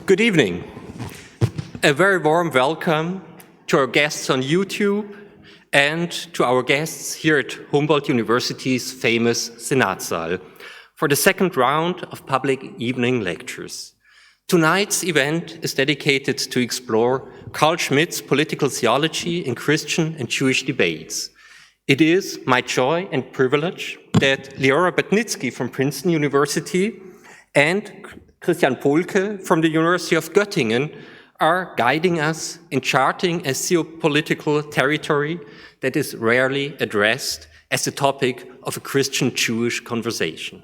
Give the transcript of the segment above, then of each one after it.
Good evening. A very warm welcome to our guests on YouTube and to our guests here at Humboldt University's famous Senatssaal for the second round of public evening lectures. Tonight's event is dedicated to explore Carl Schmitt's political theology in Christian and Jewish debates. It is my joy and privilege that Leora Batnitsky from Princeton University and Christian Polke from the University of Göttingen are guiding us in charting a geopolitical territory that is rarely addressed as the topic of a Christian-Jewish conversation.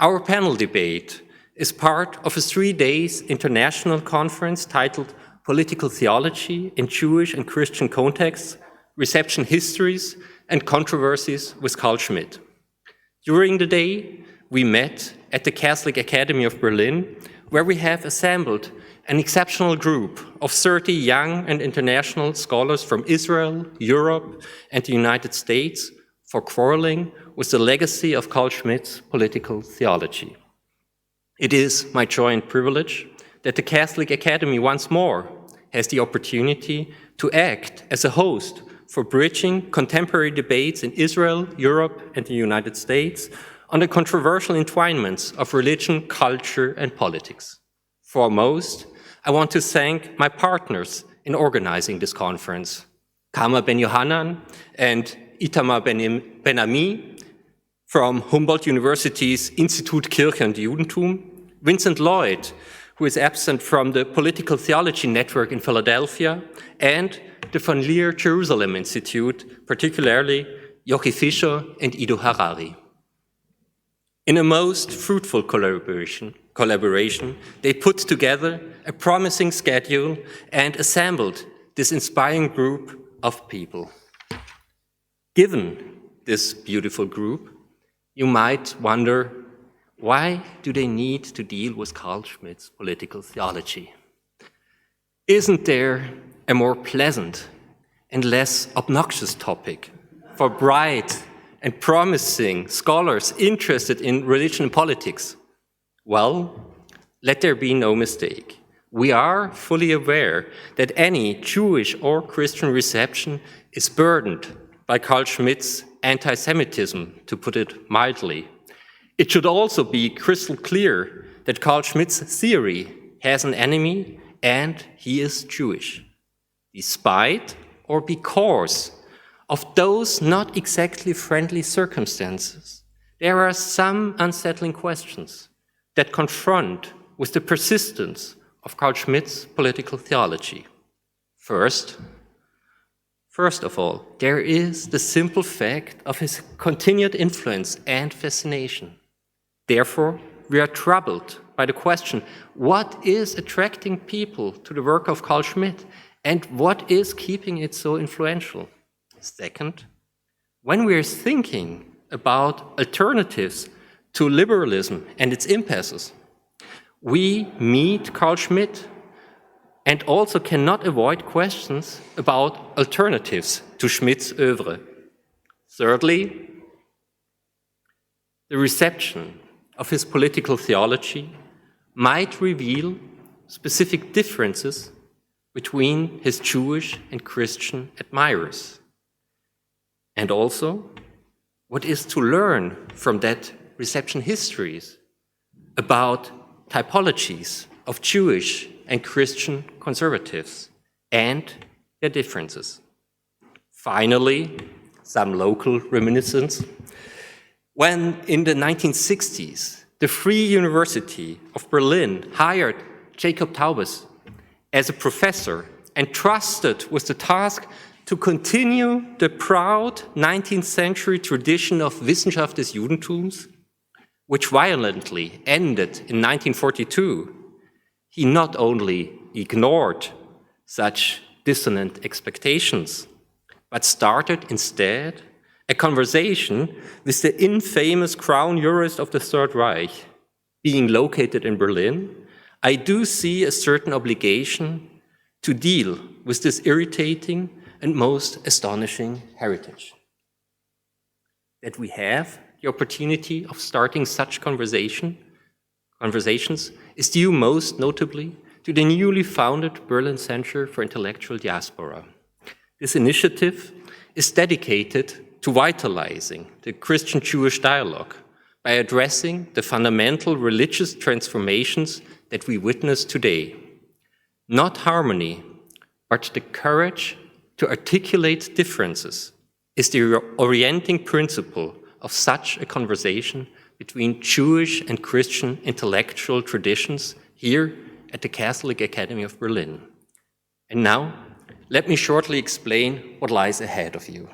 Our panel debate is part of a 3-day international conference titled Political Theology in Jewish and Christian Contexts, Reception Histories and Controversies with Carl Schmitt. During the day, we met at the Catholic Academy of Berlin, where we have assembled an exceptional group of 30 young and international scholars from Israel, Europe, and the United States for quarreling with the legacy of Carl Schmitt's political theology. It is my joy and privilege that the Catholic Academy once more has the opportunity to act as a host for bridging contemporary debates in Israel, Europe, and the United States on the controversial entwinements of religion, culture, and politics. Foremost, I want to thank my partners in organizing this conference, Kama Ben Yohanan and Itamar Ben Ami from Humboldt University's Institut Kirche und Judentum, Vincent Lloyd, who is absent from the Political Theology Network in Philadelphia, and the Von Leer Jerusalem Institute, particularly Jochi Fischer and Ido Harari. In a most fruitful collaboration, they put together a promising schedule and assembled this inspiring group of people. Given this beautiful group, you might wonder, why do they need to deal with Carl Schmitt's political theology? Isn't there a more pleasant and less obnoxious topic for bright and promising scholars interested in religion and politics? Well, let there be no mistake. We are fully aware that any Jewish or Christian reception is burdened by Carl Schmitt's anti-Semitism, to put it mildly. It should also be crystal clear that Carl Schmitt's theory has an enemy, and he is Jewish, despite or because of those not exactly friendly circumstances. There are some unsettling questions that confront with the persistence of Carl Schmitt's political theology. First of all, there is the simple fact of his continued influence and fascination. Therefore, we are troubled by the question, what is attracting people to the work of Carl Schmitt, and what is keeping it so influential? Second, when we are thinking about alternatives to liberalism and its impasses, we meet Carl Schmitt and also cannot avoid questions about alternatives to Schmitt's oeuvre. Thirdly, the reception of his political theology might reveal specific differences between his Jewish and Christian admirers. And also, what is to learn from that reception histories about typologies of Jewish and Christian conservatives and their differences. Finally, some local reminiscence. When in the 1960s, the Free University of Berlin hired Jacob Taubes as a professor and trusted with the task to continue the proud 19th century tradition of Wissenschaft des Judentums, which violently ended in 1942, he not only ignored such dissonant expectations, but started instead a conversation with the infamous crown jurist of the Third Reich. Being located in Berlin, I do see a certain obligation to deal with this irritating and most astonishing heritage. That we have the opportunity of starting such conversations is due most notably to the newly founded Berlin Center for Intellectual Diaspora. This initiative is dedicated to vitalizing the Christian-Jewish dialogue by addressing the fundamental religious transformations that we witness today. Not harmony, but the courage to articulate differences is the orienting principle of such a conversation between Jewish and Christian intellectual traditions here at the Catholic Academy of Berlin. And now, let me shortly explain what lies ahead of you.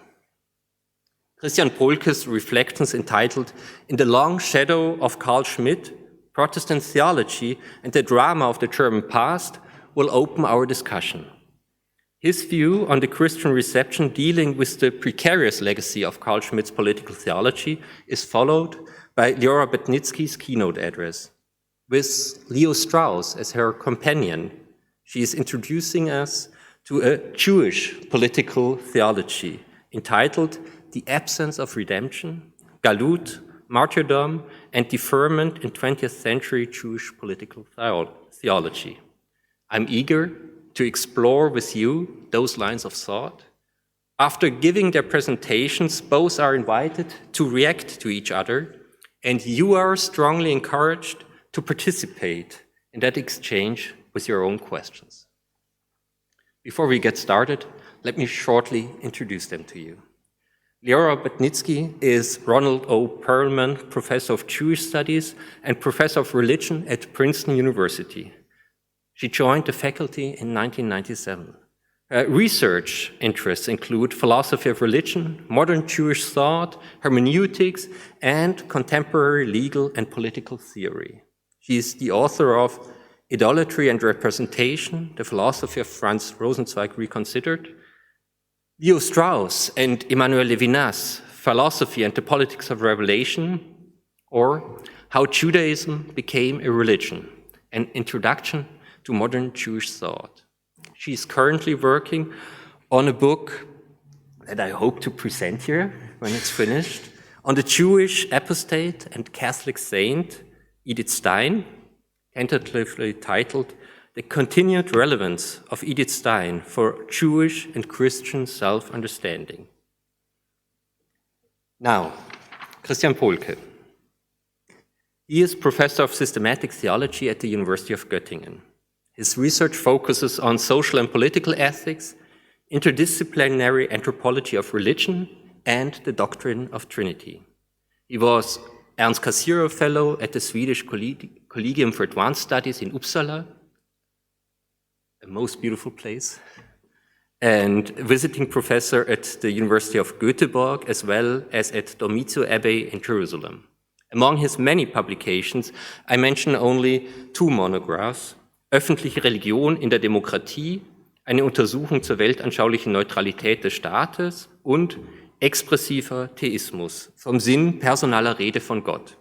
Christian Polke's reflections entitled In the Long Shadow of Carl Schmitt, Protestant Theology and the Drama of the German Past will open our discussion. His view on the Christian reception dealing with the precarious legacy of Carl Schmitt's political theology is followed by Leora Betnitsky's keynote address. With Leo Strauss as her companion, she is introducing us to a Jewish political theology entitled The Absence of Redemption, Galut, Martyrdom, and Deferment in 20th Century Jewish Political Theology. I'm eager to explore with you those lines of thought. After giving their presentations, both are invited to react to each other, and you are strongly encouraged to participate in that exchange with your own questions. Before we get started, let me shortly introduce them to you. Leora Betnitsky is Ronald O. Perlman Professor of Jewish Studies and Professor of Religion at Princeton University. She joined the faculty in 1997. Her research interests include philosophy of religion, modern Jewish thought, hermeneutics, and contemporary legal and political theory. She is the author of Idolatry and Representation, the Philosophy of Franz Rosenzweig Reconsidered, Leo Strauss and Emmanuel Levinas, Philosophy and the Politics of Revelation, or How Judaism Became a Religion, an Introduction to Modern Jewish Thought. She is currently working on a book that I hope to present here when it's finished, on the Jewish apostate and Catholic saint Edith Stein, tentatively titled The Continued Relevance of Edith Stein for Jewish and Christian Self-Understanding. Now, Christian Polke. He is Professor of Systematic Theology at the University of Göttingen. His research focuses on social and political ethics, interdisciplinary anthropology of religion, and the doctrine of Trinity. He was Ernst Cassirer Fellow at the Swedish Collegium for Advanced Studies in Uppsala, a most beautiful place, and visiting professor at the University of Göteborg, as well as at Dormitio Abbey in Jerusalem. Among his many publications, I mention only two monographs: Öffentliche Religion in der Demokratie, eine Untersuchung zur weltanschaulichen Neutralität des Staates und Expressiver Theismus, vom Sinn personaler Rede von Gott.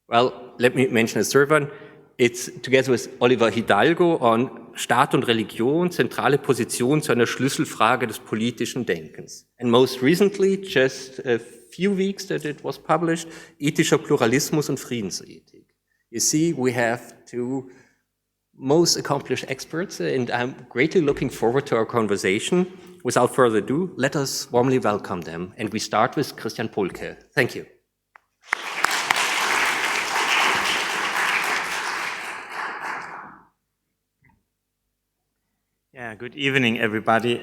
Well, let me mention a third one. It's together with Oliver Hidalgo on Staat und Religion, zentrale Position zu einer Schlüsselfrage des politischen Denkens. And most recently, just a few weeks that it was published, Ethischer Pluralismus und Friedensethik. You see, we have two most accomplished experts, and I'm greatly looking forward to our conversation. Without further ado, let us warmly welcome them. And we start with Christian Polke. Thank you. Yeah, good evening, everybody.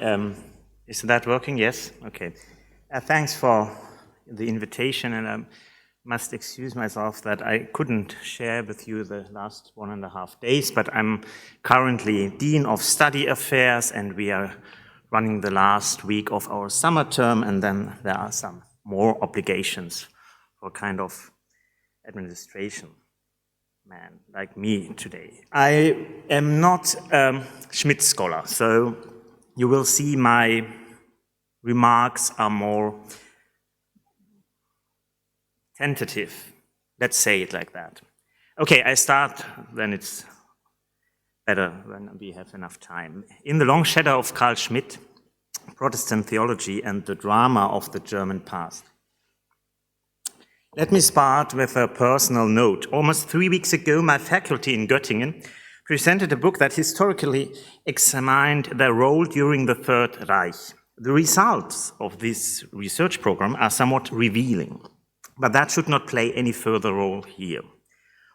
Is that working? Yes? Okay. Thanks for the invitation, and I must excuse myself that I couldn't share with you the last 1.5 days, but I'm currently Dean of Study Affairs, and we are running the last week of our summer term, and then there are some more obligations for kind of administration man like me today. I am not a Schmitt scholar, so you will see my remarks are more tentative. Let's say it like that. Okay, I start, then it's better when we have enough time. In the Long Shadow of Carl Schmitt, Protestant Theology and the Drama of the German Past. Let me start with a personal note. Almost 3 weeks ago, my faculty in Göttingen presented a book that historically examined their role during the Third Reich. The results of this research program are somewhat revealing, but that should not play any further role here.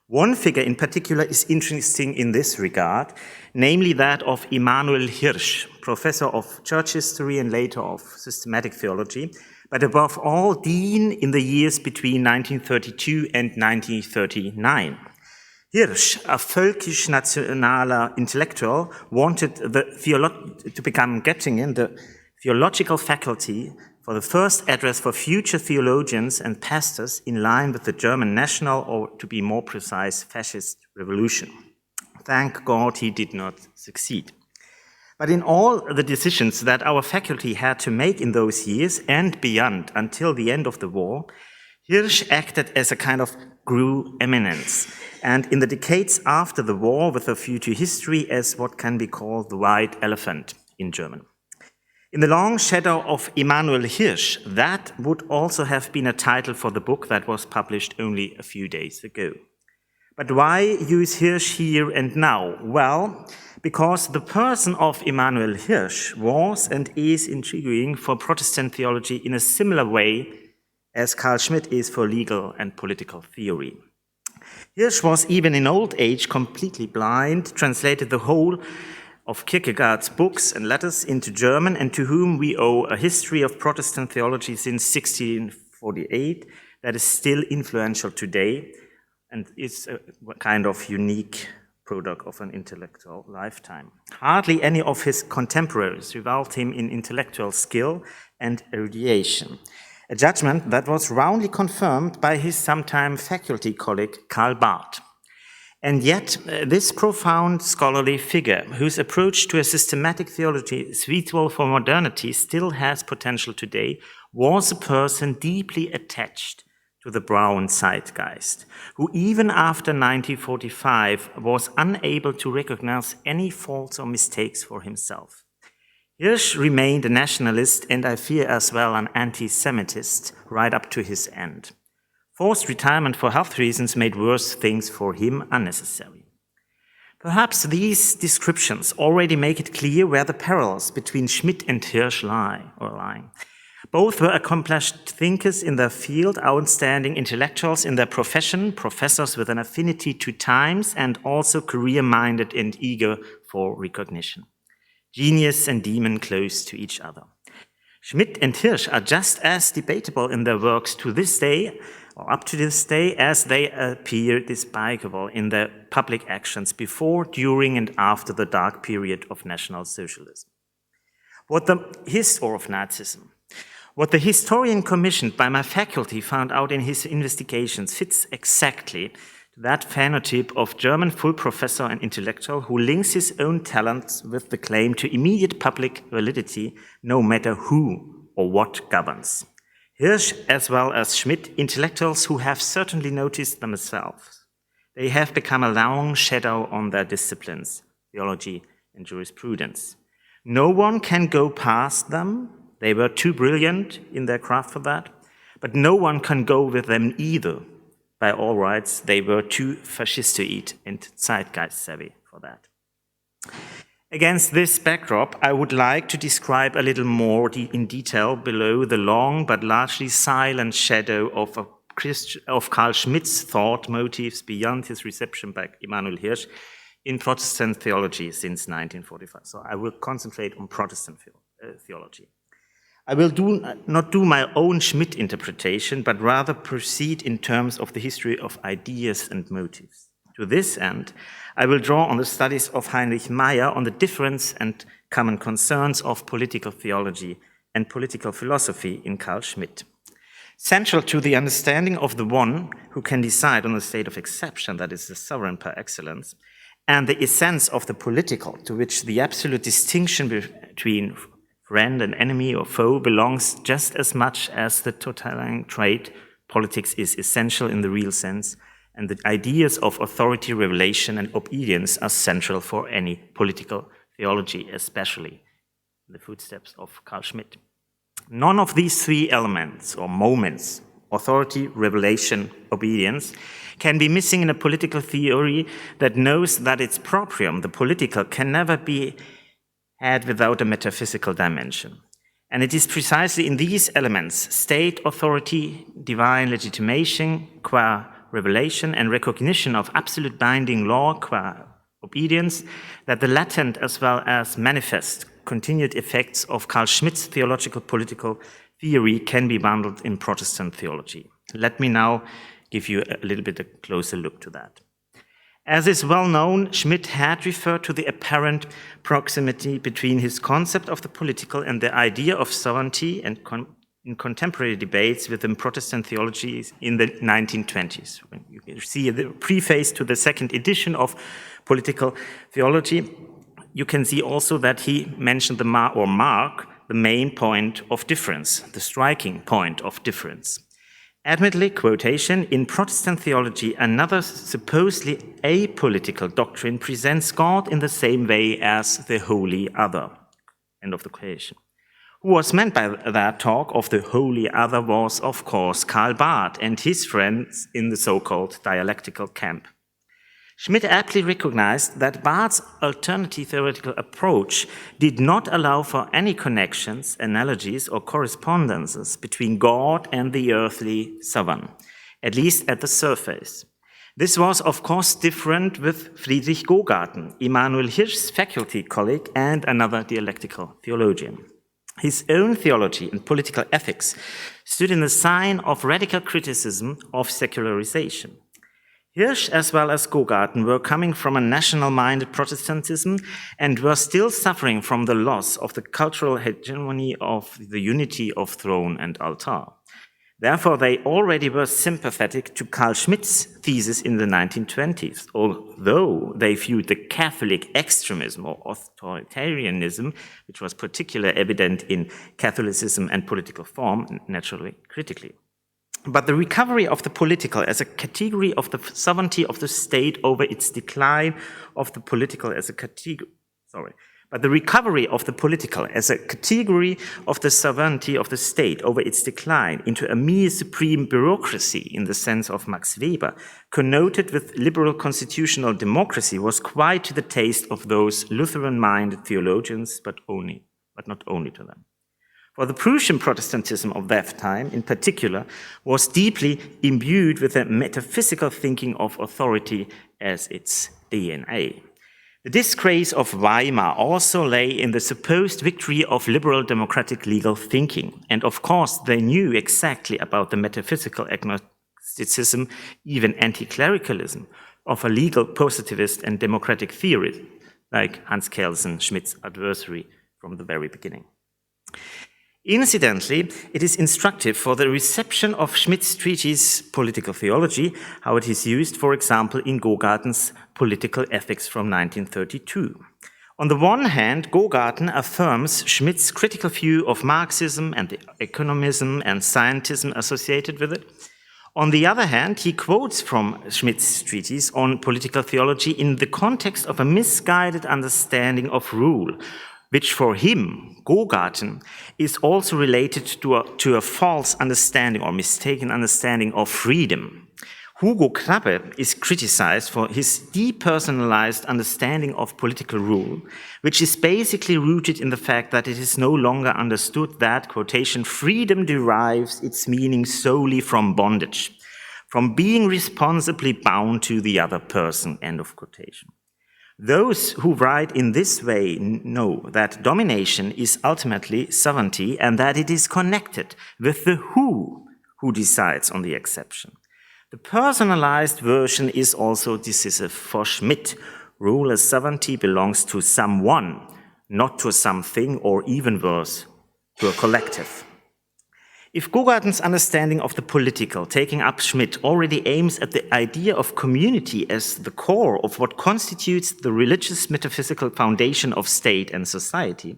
One figure in particular is interesting in this regard, namely that of Emanuel Hirsch, professor of church history and later of systematic theology, but above all, dean in the years between 1932 and 1939. Hirsch, a völkisch-nationaler intellectual, wanted to become Göttingen, the theological faculty, for the first address for future theologians and pastors in line with the German national, or to be more precise, fascist revolution. Thank God he did not succeed. But in all the decisions that our faculty had to make in those years and beyond until the end of the war, Hirsch acted as a kind of guru eminence, and in the decades after the war with a view to history as what can be called the white elephant in German. In the long shadow of Emanuel Hirsch, that would also have been a title for the book that was published only a few days ago. But why use Hirsch here and now? Well, because the person of Emanuel Hirsch was and is intriguing for Protestant theology in a similar way as Carl Schmitt is for legal and political theory. Hirsch was even in old age completely blind, translated the whole of Kierkegaard's books and letters into German, and to whom we owe a history of Protestant theology since 1648 that is still influential today and is a kind of unique product of an intellectual lifetime. Hardly any of his contemporaries rivaled him in intellectual skill and erudition, a judgment that was roundly confirmed by his sometime faculty colleague Karl Barth. And yet, this profound scholarly figure, whose approach to a systematic theology suitable for modernity still has potential today, was a person deeply attached to the brown zeitgeist, who even after 1945 was unable to recognize any faults or mistakes for himself. Hirsch remained a nationalist and I fear as well an anti-Semitist right up to his end. Forced retirement for health reasons made worse things for him unnecessary. Perhaps these descriptions already make it clear where the parallels between Schmitt and Hirsch lie. Both were accomplished thinkers in their field, outstanding intellectuals in their profession, professors with an affinity to times, and also career-minded and eager for recognition. Genius and demon close to each other. Schmitt and Hirsch are just as debatable in their works to this day, or up to this day, as they appear despicable in their public actions before, during, and after the dark period of National Socialism. What the historian commissioned by my faculty found out in his investigations fits exactly to that phenotype of German full professor and intellectual who links his own talents with the claim to immediate public validity, no matter who or what governs. Hirsch, as well as Schmitt, intellectuals who have certainly noticed themselves. They have become a long shadow on their disciplines, theology and jurisprudence. No one can go past them. They were too brilliant in their craft for that, but no one can go with them either. By all rights, they were too fascistoid and zeitgeist savvy for that. Against this backdrop, I would like to describe a little more in detail below the long but largely silent shadow of Carl Schmitt's thought motives beyond his reception by Emanuel Hirsch in Protestant theology since 1945. So I will concentrate on Protestant theology. I will not do my own Schmitt interpretation, but rather proceed in terms of the history of ideas and motives. To this end, I will draw on the studies of Heinrich Meyer on the difference and common concerns of political theology and political philosophy in Carl Schmitt. Central to the understanding of the one who can decide on a state of exception, that is the sovereign par excellence, and the essence of the political, to which the absolute distinction between friend and enemy or foe belongs just as much as the totalitarian trait, politics is essential in the real sense, and the ideas of authority, revelation, and obedience are central for any political theology, especially in the footsteps of Carl Schmitt. None of these three elements or moments authority, revelation, obedience, can be missing in a political theory that knows that its proprium, the political, can never be had without a metaphysical dimension. And it is precisely in these elements, state authority, divine legitimation, qua revelation, and recognition of absolute binding law, qua obedience, that the latent as well as manifest continued effects of Carl Schmitt's theological political theory can be bundled in Protestant theology. Let me now give you a little bit a closer look to that. As is well known, Schmitt had referred to the apparent proximity between his concept of the political and the idea of sovereignty and in contemporary debates within Protestant theologies in the 1920s. When you see the preface to the second edition of Political Theology, you can see also that he mentioned the mark the main point of difference, the striking point of difference. Admittedly, quotation, in Protestant theology, another supposedly apolitical doctrine presents God in the same way as the holy other. End of the quotation. Who was meant by that talk of the holy other was, of course, Karl Barth and his friends in the so-called dialectical camp. Schmitt aptly recognized that Barth's alternative theoretical approach did not allow for any connections, analogies, or correspondences between God and the earthly sovereign, at least at the surface. This was, of course, different with Friedrich Gogarten, Immanuel Hirsch's faculty colleague and another dialectical theologian. His own theology and political ethics stood in the sign of radical criticism of secularization. Hirsch, as well as Gogarten, were coming from a national-minded Protestantism and were still suffering from the loss of the cultural hegemony of the unity of throne and altar. Therefore, they already were sympathetic to Carl Schmitt's thesis in the 1920s, although they viewed the Catholic extremism or authoritarianism, which was particularly evident in Catholicism and political form, naturally critically. But the recovery of the political as a category of the sovereignty of the state over its decline of the political as a category, but the recovery of the political as a category of the sovereignty of the state over its decline into a mere supreme bureaucracy in the sense of Max Weber, connoted with liberal constitutional democracy, was quite to the taste of those Lutheran-minded theologians, but not only to them. For the Prussian Protestantism of that time, in particular, was deeply imbued with a metaphysical thinking of authority as its DNA. The disgrace of Weimar also lay in the supposed victory of liberal democratic legal thinking. And of course, they knew exactly about the metaphysical agnosticism, even anti-clericalism, of a legal positivist and democratic theory, like Hans Kelsen, Schmitt's adversary from the very beginning. Incidentally, it is instructive for the reception of Schmitt's treatise Political Theology, how it is used, for example, in Gogarten's Political Ethics from 1932. On the one hand, Gogarten affirms Schmitt's critical view of Marxism and the economism and scientism associated with it. On the other hand, he quotes from Schmitt's treatise on political theology in the context of a misguided understanding of rule, which for him, Gogarten, is also related to a false understanding or mistaken understanding of freedom. Hugo Krabbe is criticized for his depersonalized understanding of political rule, which is basically rooted in the fact that it is no longer understood that, quotation, freedom derives its meaning solely from bondage, from being responsibly bound to the other person, end of quotation. Those who write in this way know that domination is ultimately sovereignty and that it is connected with the who decides on the exception. The personalized version is also decisive for Schmitt. Rule as sovereignty belongs to someone, not to something, or even worse, to a collective. If Gogarten's understanding of the political, taking up Schmitt, already aims at the idea of community as the core of what constitutes the religious metaphysical foundation of state and society,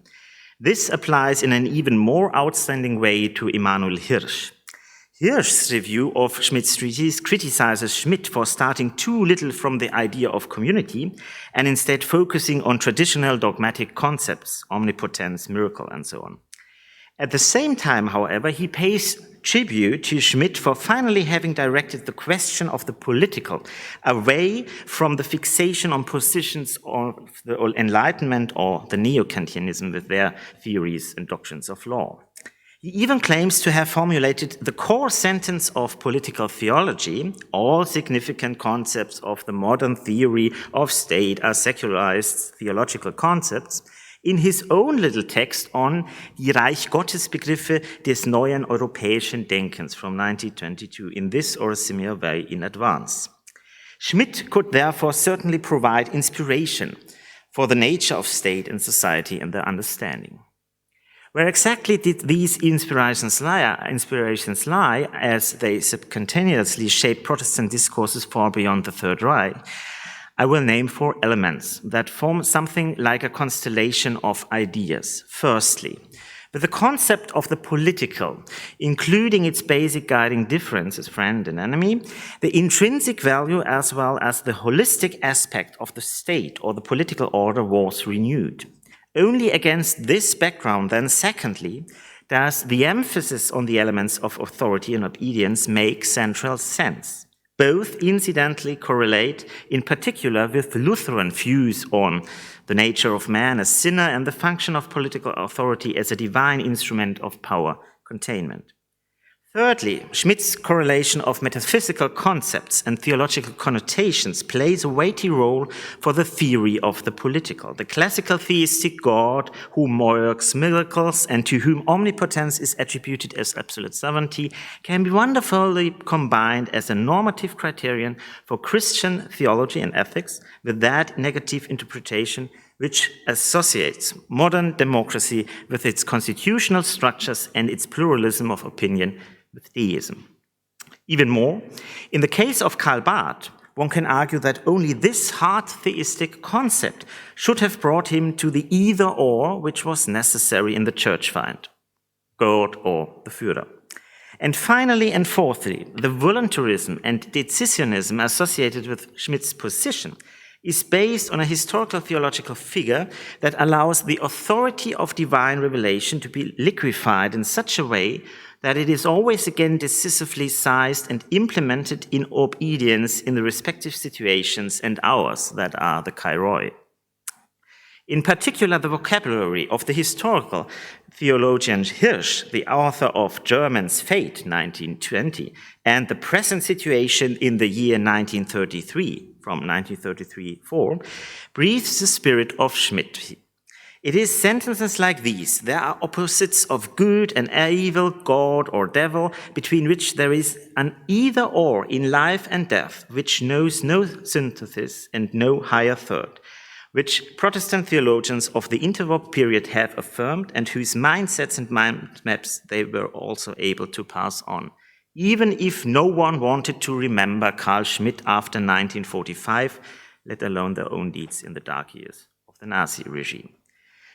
this applies in an even more outstanding way to Immanuel Hirsch. Hirsch's review of Schmitt's treatise criticizes Schmitt for starting too little from the idea of community and instead focusing on traditional dogmatic concepts, omnipotence, miracle, and so on. At the same time, however, he pays tribute to Schmitt for finally having directed the question of the political away from the fixation on positions of the Enlightenment or the Neo-Kantianism with their theories and doctrines of law. He even claims to have formulated the core sentence of political theology: all significant concepts of the modern theory of state are secularized theological concepts, in his own little text on die Reich-Gottes-Begriffe des neuen europäischen Denkens from 1922, in this or a similar way in advance. Schmitt could therefore certainly provide inspiration for the nature of state and society and their understanding. Where exactly did these inspirations lie, as they subcutaneously shape Protestant discourses far beyond the Third Reich? I will name 4 elements that form something like a constellation of ideas. Firstly, with the concept of the political, including its basic guiding differences, friend and enemy, the intrinsic value as well as the holistic aspect of the state or the political order was renewed. Only against this background, then, secondly, does the emphasis on the elements of authority and obedience make central sense. Both incidentally correlate, in particular, with Lutheran views on the nature of man as sinner and the function of political authority as a divine instrument of power containment. Thirdly, Schmitt's correlation of metaphysical concepts and theological connotations plays a weighty role for the theory of the political. The classical theistic God who works miracles and to whom omnipotence is attributed as absolute sovereignty can be wonderfully combined as a normative criterion for Christian theology and ethics with that negative interpretation which associates modern democracy with its constitutional structures and its pluralism of opinion with deism. Even more, in the case of Karl Barth, one can argue that only this hard theistic concept should have brought him to the either-or which was necessary in the church find, God or the Führer. And finally and fourthly, the voluntarism and decisionism associated with Schmitt's position is based on a historical theological figure that allows the authority of divine revelation to be liquefied in such a way that it is always again decisively sized and implemented in obedience in the respective situations and hours that are the kairoi. In particular, the vocabulary of the historical theologian Hirsch, the author of German's Fate, 1920, and the present situation in the year 1933, from 1933-4, breathes the spirit of Schmitt. It is sentences like these: there are opposites of good and evil, God or devil, between which there is an either-or in life and death, which knows no synthesis and no higher third, which Protestant theologians of the interwar period have affirmed and whose mindsets and mind maps they were also able to pass on, even if no one wanted to remember Carl Schmitt after 1945, let alone their own deeds in the dark years of the Nazi regime.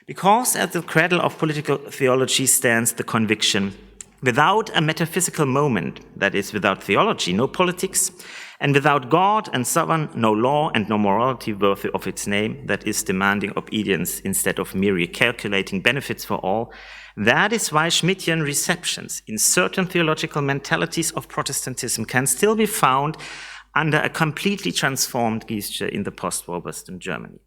Because at the cradle of political theology stands the conviction: without a metaphysical moment, that is, without theology, no politics, and without God and sovereign, no law and no morality worthy of its name, that is, demanding obedience instead of merely calculating benefits for all. That is why Schmittian receptions in certain theological mentalities of Protestantism can still be found under a completely transformed gesture in the post-war Western Germany.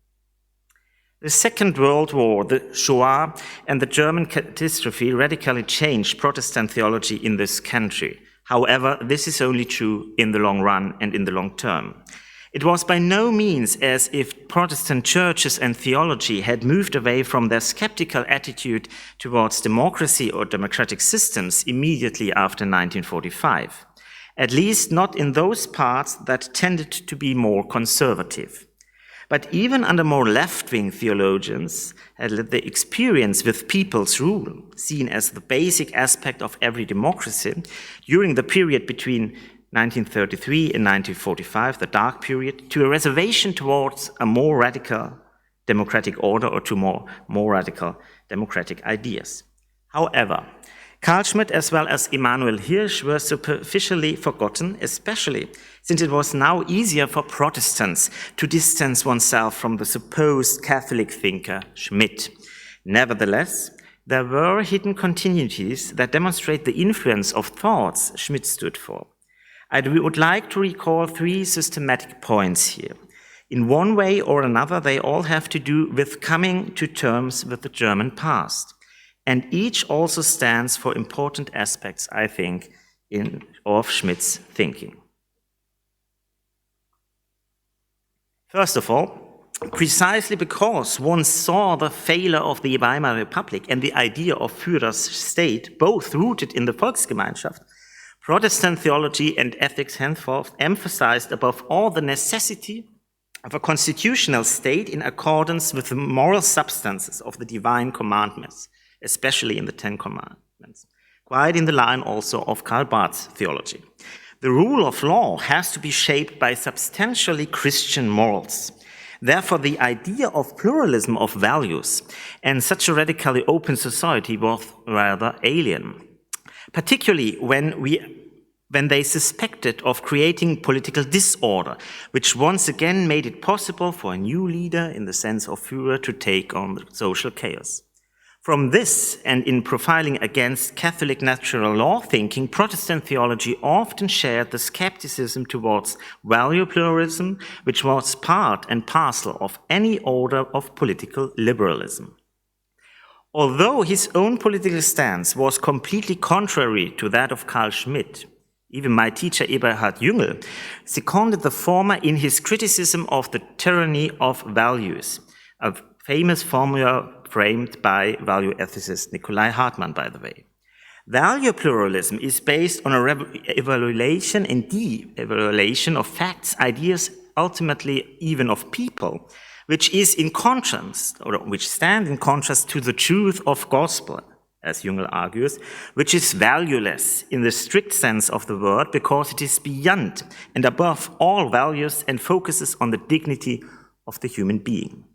The Second World War, the Shoah, and the German catastrophe radically changed Protestant theology in this country. However, this is only true in the long run and in the long term. It was by no means as if Protestant churches and theology had moved away from their skeptical attitude towards democracy or democratic systems immediately after 1945, at least not in those parts that tended to be more conservative. But even under more left-wing theologians, the experience with people's rule, seen as the basic aspect of every democracy, during the period between 1933 and 1945, the dark period, to a reservation towards a more radical democratic order or to more radical democratic ideas. However, Carl Schmitt as well as Emanuel Hirsch were superficially forgotten, especially since it was now easier for Protestants to distance oneself from the supposed Catholic thinker Schmitt. Nevertheless, there were hidden continuities that demonstrate the influence of thoughts Schmitt stood for. I would like to recall 3 systematic points here. In one way or another, they all have to do with coming to terms with the German past. And each also stands for important aspects, I think, of Schmitt's thinking. First of all, precisely because one saw the failure of the Weimar Republic and the idea of Führer's state, both rooted in the Volksgemeinschaft, Protestant theology and ethics henceforth emphasized above all the necessity of a constitutional state in accordance with the moral substances of the divine commandments, especially in the Ten Commandments, quite in the line also of Karl Barth's theology. The rule of law has to be shaped by substantially Christian morals. Therefore, the idea of pluralism of values and such a radically open society was rather alien, particularly when they suspected of creating political disorder, which once again made it possible for a new leader, in the sense of Führer, to take on the social chaos. From this, and in profiling against Catholic natural law thinking, Protestant theology often shared the skepticism towards value pluralism, which was part and parcel of any order of political liberalism. Although his own political stance was completely contrary to that of Carl Schmitt, even my teacher Eberhard Jüngel seconded the former in his criticism of the tyranny of values, a famous formula framed by value ethicist Nikolai Hartmann, by the way. Value pluralism is based on a evaluation and de-evaluation of facts, ideas, ultimately even of people, which is in contrast, or which stand in contrast to the truth of gospel, as Jüngel argues, which is valueless in the strict sense of the word because it is beyond and above all values and focuses on the dignity of the human being.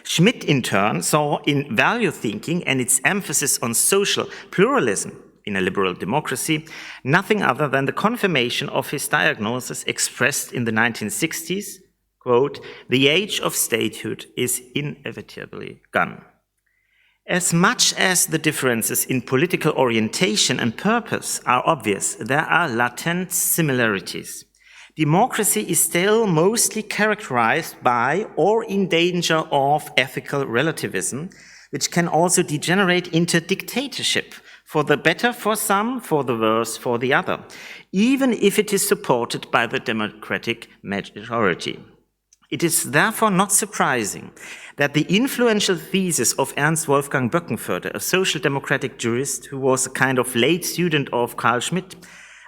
Schmitt, in turn, saw in value thinking and its emphasis on social pluralism in a liberal democracy nothing other than the confirmation of his diagnosis expressed in the 1960s, quote, "The age of statehood is inevitably gone." As much as the differences in political orientation and purpose are obvious, there are latent similarities. Democracy is still mostly characterized by or in danger of ethical relativism, which can also degenerate into dictatorship, for the better for some, for the worse for the other, even if it is supported by the democratic majority. It is therefore not surprising that the influential thesis of Ernst Wolfgang Böckenförde, a social democratic jurist who was a kind of late student of Carl Schmitt,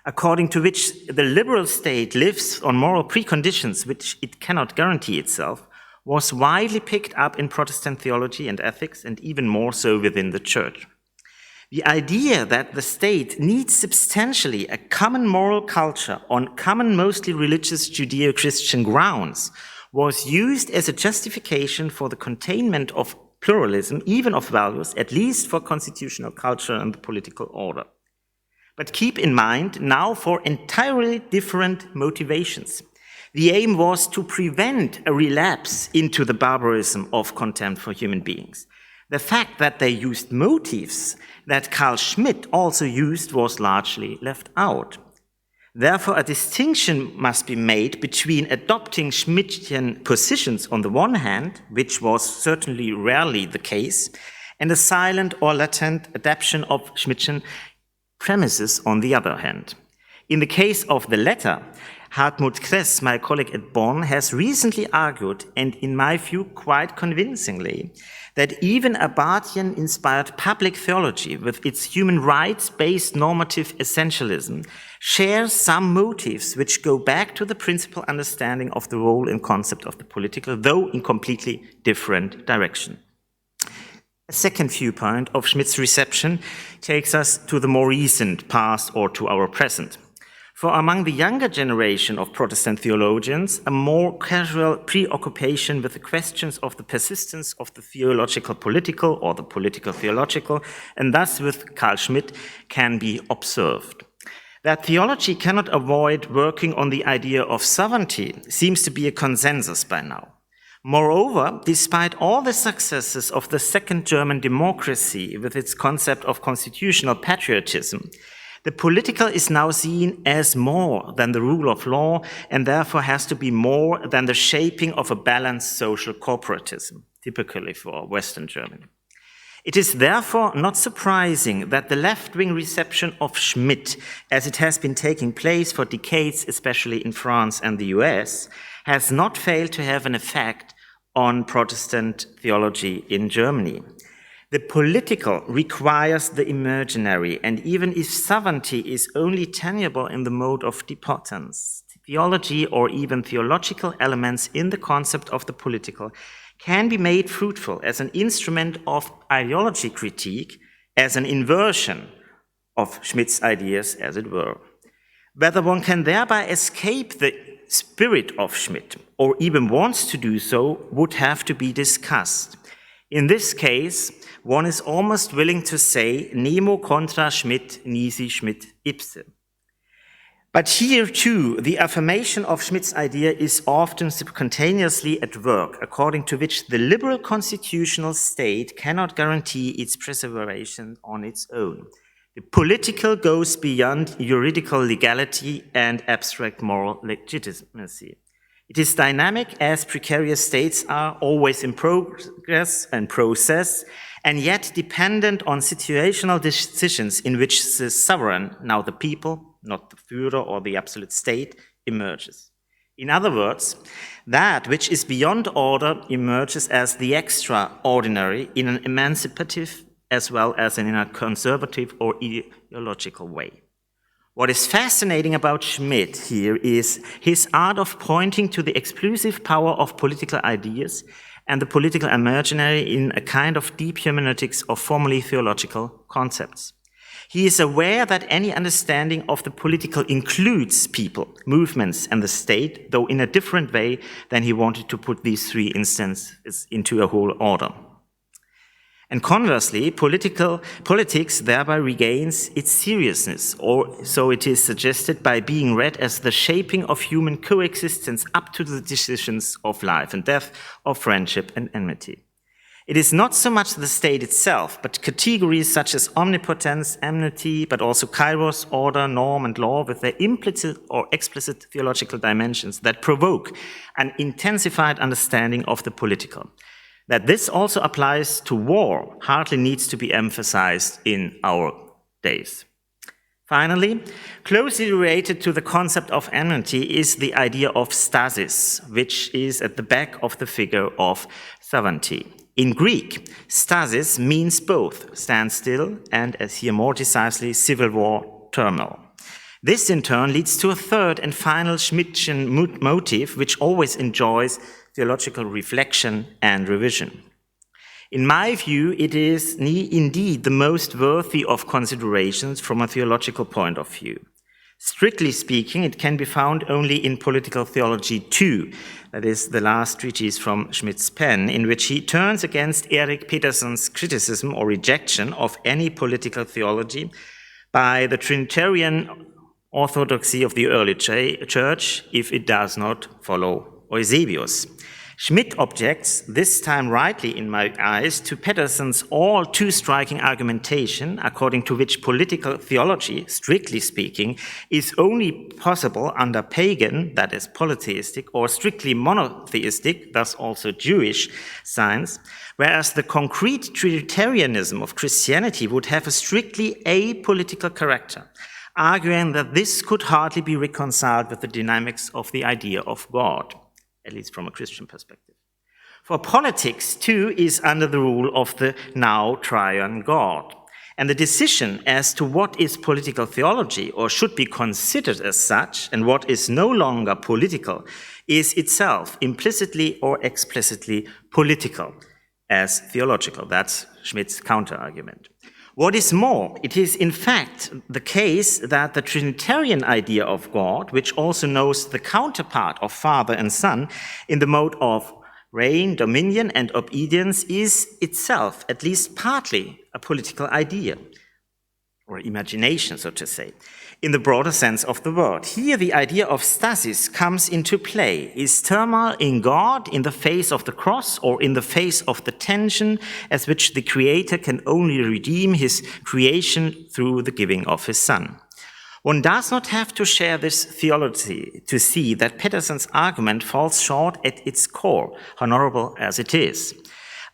according to which the liberal state lives on moral preconditions which it cannot guarantee itself, was widely picked up in Protestant theology and ethics, and even more so within the church. The idea that the state needs substantially a common moral culture on common, mostly religious Judeo-Christian grounds was used as a justification for the containment of pluralism, even of values, at least for constitutional culture and the political order. But keep in mind, now for entirely different motivations. The aim was to prevent a relapse into the barbarism of contempt for human beings. The fact that they used motives that Carl Schmitt also used was largely left out. Therefore, a distinction must be made between adopting Schmittian positions on the one hand, which was certainly rarely the case, and a silent or latent adaptation of Schmittian premises on the other hand. In the case of the latter, Hartmut Kress, my colleague at Bonn, has recently argued, and in my view quite convincingly, that even a Barthian-inspired public theology with its human rights-based normative essentialism shares some motives which go back to the principal understanding of the role and concept of the political, though in completely different direction. A second viewpoint of Schmitt's reception takes us to the more recent past or to our present. For among the younger generation of Protestant theologians, a more casual preoccupation with the questions of the persistence of the theological political or the political theological, and thus with Carl Schmitt, can be observed. That theology cannot avoid working on the idea of sovereignty seems to be a consensus by now. Moreover, despite all the successes of the second German democracy with its concept of constitutional patriotism, the political is now seen as more than the rule of law and therefore has to be more than the shaping of a balanced social corporatism, typically for Western Germany. It is therefore not surprising that the left-wing reception of Schmitt, as it has been taking place for decades, especially in France and the US, has not failed to have an effect on Protestant theology in Germany. The political requires the imaginary, and even if sovereignty is only tenable in the mode of depotence, theology or even theological elements in the concept of the political can be made fruitful as an instrument of ideology critique, as an inversion of Schmitt's ideas, as it were. Whether one can thereby escape the spirit of Schmitt, or even wants to do so, would have to be discussed. In this case, one is almost willing to say, nemo contra Schmitt, nisi Schmitt ipse. But here too, the affirmation of Schmitt's idea is often spontaneously at work, according to which the liberal constitutional state cannot guarantee its preservation on its own. The political goes beyond juridical legality and abstract moral legitimacy. It is dynamic as precarious states are, always in progress and process, and yet dependent on situational decisions in which the sovereign, now the people, not the Führer or the absolute state, emerges. In other words, that which is beyond order emerges as the extraordinary in an emancipative as well as in a conservative or ideological way. What is fascinating about Schmitt here is his art of pointing to the exclusive power of political ideas and the political imaginary in a kind of deep hermeneutics of formally theological concepts. He is aware that any understanding of the political includes people, movements, and the state, though in a different way than he wanted to put these three instances into a whole order. And conversely, politics thereby regains its seriousness, or so it is suggested, by being read as the shaping of human coexistence up to the decisions of life and death, of friendship and enmity. It is not so much the state itself, but categories such as omnipotence, enmity, but also kairos, order, norm, and law with their implicit or explicit theological dimensions that provoke an intensified understanding of the political. That this also applies to war hardly needs to be emphasized in our days. Finally, closely related to the concept of enmity is the idea of stasis, which is at the back of the figure of sovereignty. In Greek, stasis means both standstill and, as here more decisively, civil war turmoil. This in turn leads to a third and final Schmidtian motive, which always enjoys theological reflection and revision. In my view, it is indeed the most worthy of considerations from a theological point of view. Strictly speaking, it can be found only in Political Theology 2, that is the last treatise from Schmitt's pen, in which he turns against Erik Peterson's criticism or rejection of any political theology by the Trinitarian orthodoxy of the early church if it does not follow Eusebius. Schmitt objects, this time rightly in my eyes, to Peterson's all too striking argumentation, according to which political theology, strictly speaking, is only possible under pagan, that is polytheistic, or strictly monotheistic, thus also Jewish, science, whereas the concrete Trinitarianism of Christianity would have a strictly apolitical character, arguing that this could hardly be reconciled with the dynamics of the idea of God, at least from a Christian perspective. For politics, too, is under the rule of the now triune God. And the decision as to what is political theology, or should be considered as such, and what is no longer political, is itself implicitly or explicitly political as theological. That's Schmitt's counter-argument. What is more, it is in fact the case that the Trinitarian idea of God, which also knows the counterpart of Father and Son in the mode of reign, dominion, and obedience, is itself at least partly a political idea, or imagination, so to say. in the broader sense of the word. Here, the idea of stasis comes into play. Is turmoil in God in the face of the cross or in the face of the tension as which the Creator can only redeem his creation through the giving of his Son? One does not have to share this theology to see that Pedersen's argument falls short at its core, honorable as it is.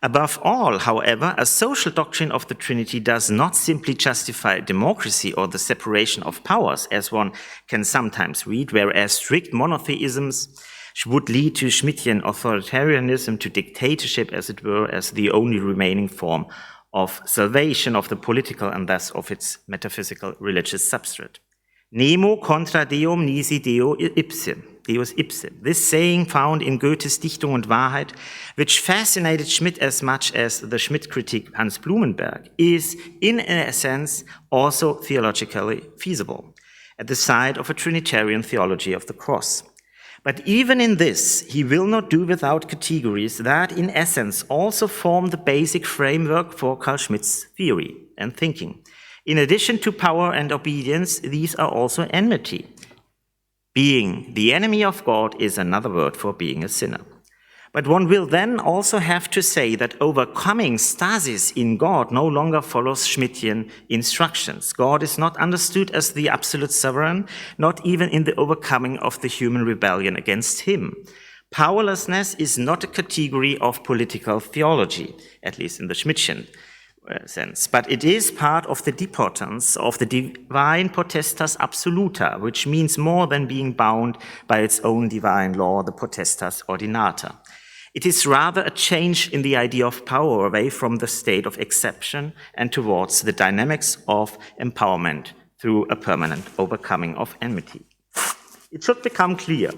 Above all, however, a social doctrine of the Trinity does not simply justify democracy or the separation of powers, as one can sometimes read, whereas strict monotheisms would lead to Schmittian authoritarianism, to dictatorship, as it were, as the only remaining form of salvation of the political and thus of its metaphysical religious substrate. Nemo contra Deum nisi Deo ipse. Deus ipse. This saying found in Goethes Dichtung und Wahrheit, which fascinated Schmitt as much as the Schmitt critic Hans Blumenberg, is in a sense also theologically feasible at the side of a Trinitarian theology of the cross. But even in this, he will not do without categories that in essence also form the basic framework for Carl Schmitt's theory and thinking. In addition to power and obedience, these are also enmity. Being the enemy of God is another word for being a sinner. But one will then also have to say that overcoming stasis in God no longer follows Schmittian instructions. God is not understood as the absolute sovereign, not even in the overcoming of the human rebellion against him. Powerlessness is not a category of political theology, at least in the Schmittian sense, but it is part of the deportance of the divine potestas absoluta, which means more than being bound by its own divine law, the potestas ordinata. It is rather a change in the idea of power away from the state of exception and towards the dynamics of empowerment through a permanent overcoming of enmity. It should become clear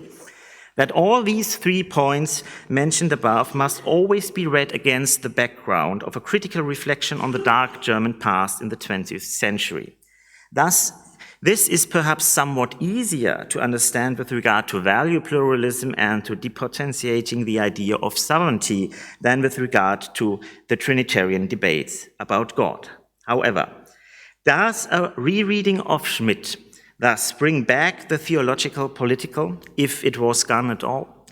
that all these 3 points mentioned above must always be read against the background of a critical reflection on the dark German past in the 20th century. Thus, this is perhaps somewhat easier to understand with regard to value pluralism and to depotentiating the idea of sovereignty than with regard to the Trinitarian debates about God. However, does a rereading of Schmitt thus bring back the theological political, if it was gone at all?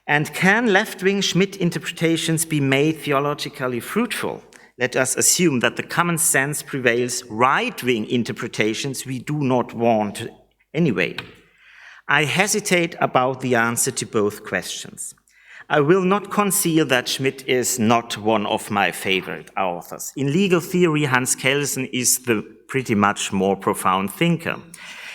And can left-wing Schmitt interpretations be made theologically fruitful? Let us assume that the common sense prevails. Right-wing interpretations we do not want anyway. I hesitate about the answer to both questions. I will not conceal that Schmitt is not one of my favorite authors. In legal theory, Hans Kelsen is the pretty much more profound thinker.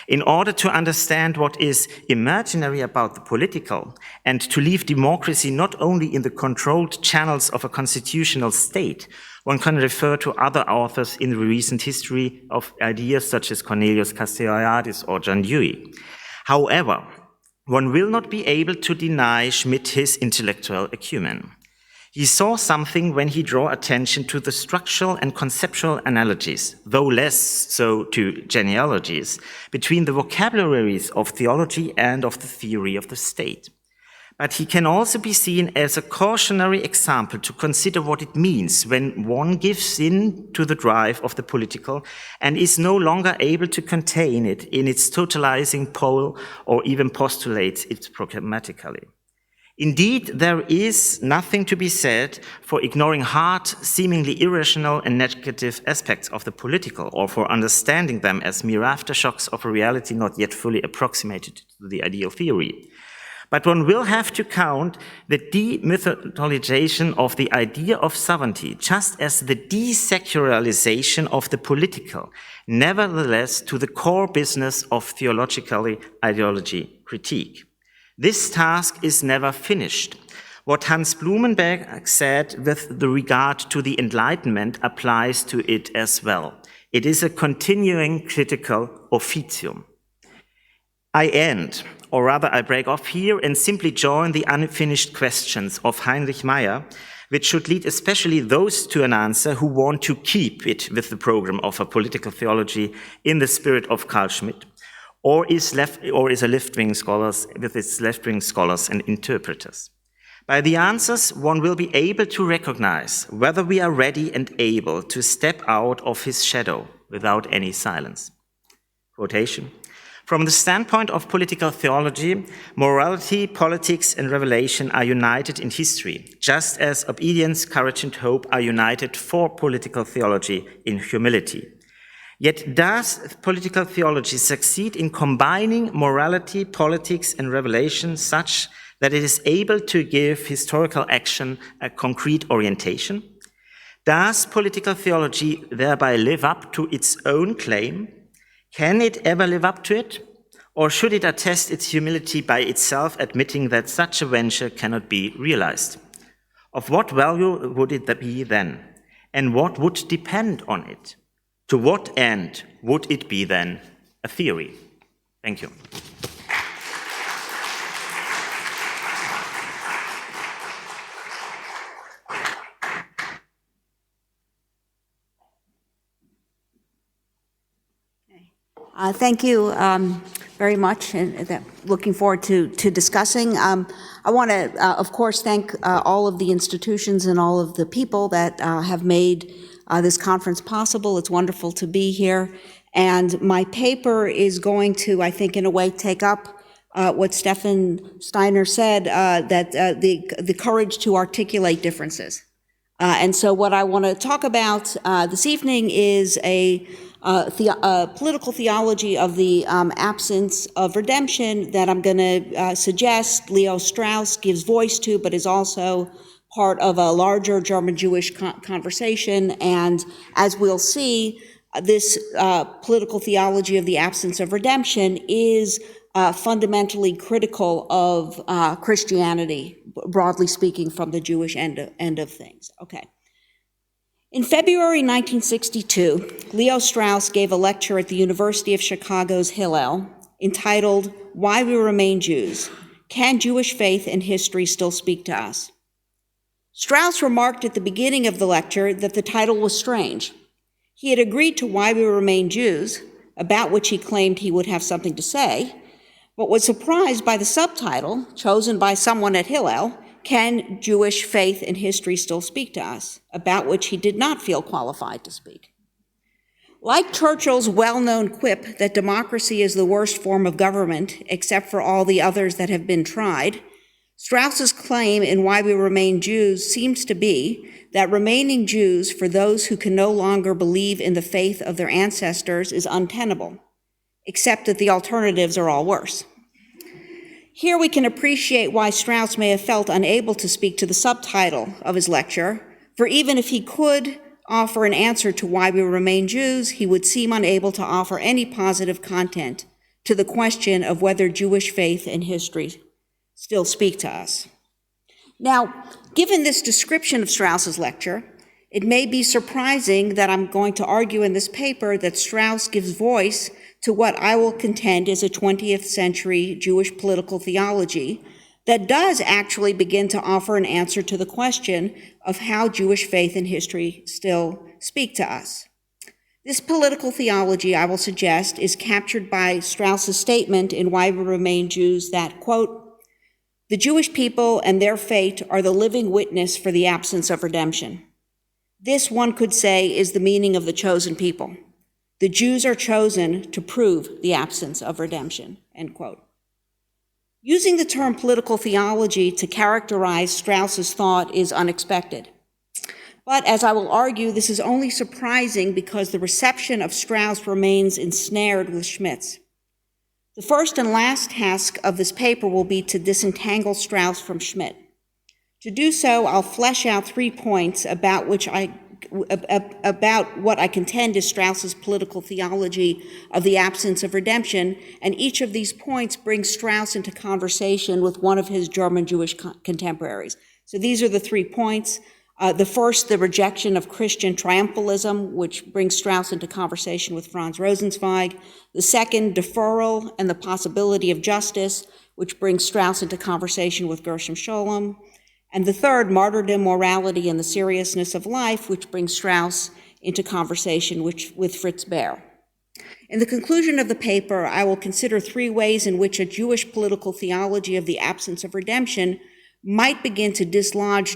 In order to understand what is imaginary about the political and to leave democracy not only in the controlled channels of a constitutional state, one can refer to other authors in the recent history of ideas such as Cornelius Castoriadis or John Dewey. However, one will not be able to deny Schmitt his intellectual acumen. He saw something when he drew attention to the structural and conceptual analogies, though less so to genealogies, between the vocabularies of theology and of the theory of the state. But he can also be seen as a cautionary example to consider what it means when one gives in to the drive of the political and is no longer able to contain it in its totalizing pole or even postulates it programmatically. Indeed, there is nothing to be said for ignoring hard, seemingly irrational and negative aspects of the political, or for understanding them as mere aftershocks of a reality not yet fully approximated to the ideal theory. But one will have to count the demythologization of the idea of sovereignty, just as the desecularization of the political, nevertheless to the core business of theological ideology critique. This task is never finished. What Hans Blumenberg said with the regard to the Enlightenment applies to it as well. It is a continuing critical officium. I end, or rather I break off here and simply join the unfinished questions of Heinrich Meyer, which should lead especially those to an answer who want to keep it with the program of a political theology in the spirit of Carl Schmitt, or is a left-wing scholars with its left-wing scholars and interpreters. By the answers, one will be able to recognize whether we are ready and able to step out of his shadow without any silence. Quotation: From the standpoint of political theology, morality, politics, and revelation are united in history, just as obedience, courage, and hope are united for political theology in humility. Yet does political theology succeed in combining morality, politics, and revelation such that it is able to give historical action a concrete orientation? Does political theology thereby live up to its own claim? Can it ever live up to it? Or should it attest its humility by itself, admitting that such a venture cannot be realized? Of what value would it be then? And what would depend on it? To what end would it be then a theory? Thank you. Thank you very much, and looking forward to discussing. I want to, of course, thank all of the institutions and all of the people that have made this conference possible. It's wonderful to be here. And my paper is going to, I think, in a way, take up what Stefan Steiner said, that the courage to articulate differences. And so what I want to talk about this evening is a political theology of the absence of redemption that I'm going to suggest Leo Strauss gives voice to, but is also part of a larger German-Jewish conversation. And as we'll see, this political theology of the absence of redemption is fundamentally critical of Christianity, broadly speaking, from the Jewish end of things. Okay. In February 1962, Leo Strauss gave a lecture at the University of Chicago's Hillel entitled, "Why We Remain Jews: Can Jewish Faith and History Still Speak to Us?" Strauss remarked at the beginning of the lecture that the title was strange. He had agreed to Why We Remain Jews, about which he claimed he would have something to say, but was surprised by the subtitle, chosen by someone at Hillel, Can Jewish Faith and History Still Speak to Us?, about which he did not feel qualified to speak. Like Churchill's well-known quip that democracy is the worst form of government, except for all the others that have been tried, Strauss's claim in Why We Remain Jews seems to be that remaining Jews for those who can no longer believe in the faith of their ancestors is untenable, except that the alternatives are all worse. Here we can appreciate why Strauss may have felt unable to speak to the subtitle of his lecture, for even if he could offer an answer to why we remain Jews, he would seem unable to offer any positive content to the question of whether Jewish faith and history still speak to us. Now, given this description of Strauss's lecture, it may be surprising that I'm going to argue in this paper that Strauss gives voice to what I will contend is a 20th century Jewish political theology that does actually begin to offer an answer to the question of how Jewish faith and history still speak to us. This political theology, I will suggest, is captured by Strauss's statement in Why We Remain Jews that, quote, "The Jewish people and their fate are the living witness for the absence of redemption. This, one could say, is the meaning of the chosen people. The Jews are chosen to prove the absence of redemption," end quote. Using the term political theology to characterize Strauss's thought is unexpected. But as I will argue, this is only surprising because the reception of Strauss remains ensnared with Schmitz. The first and last task of this paper will be to disentangle Strauss from Schmitt. To do so, I'll flesh out 3 points about what I contend is Strauss's political theology of the absence of redemption, and each of these points brings Strauss into conversation with one of his German Jewish contemporaries. So these are the 3 points. The first, the rejection of Christian triumphalism, which brings Strauss into conversation with Franz Rosenzweig. The second, deferral and the possibility of justice, which brings Strauss into conversation with Gershom Scholem. And the third, martyrdom, morality, and the seriousness of life, which brings Strauss into conversation with Fritz Baer. In the conclusion of the paper, I will consider 3 ways in which a Jewish political theology of the absence of redemption might begin to dislodge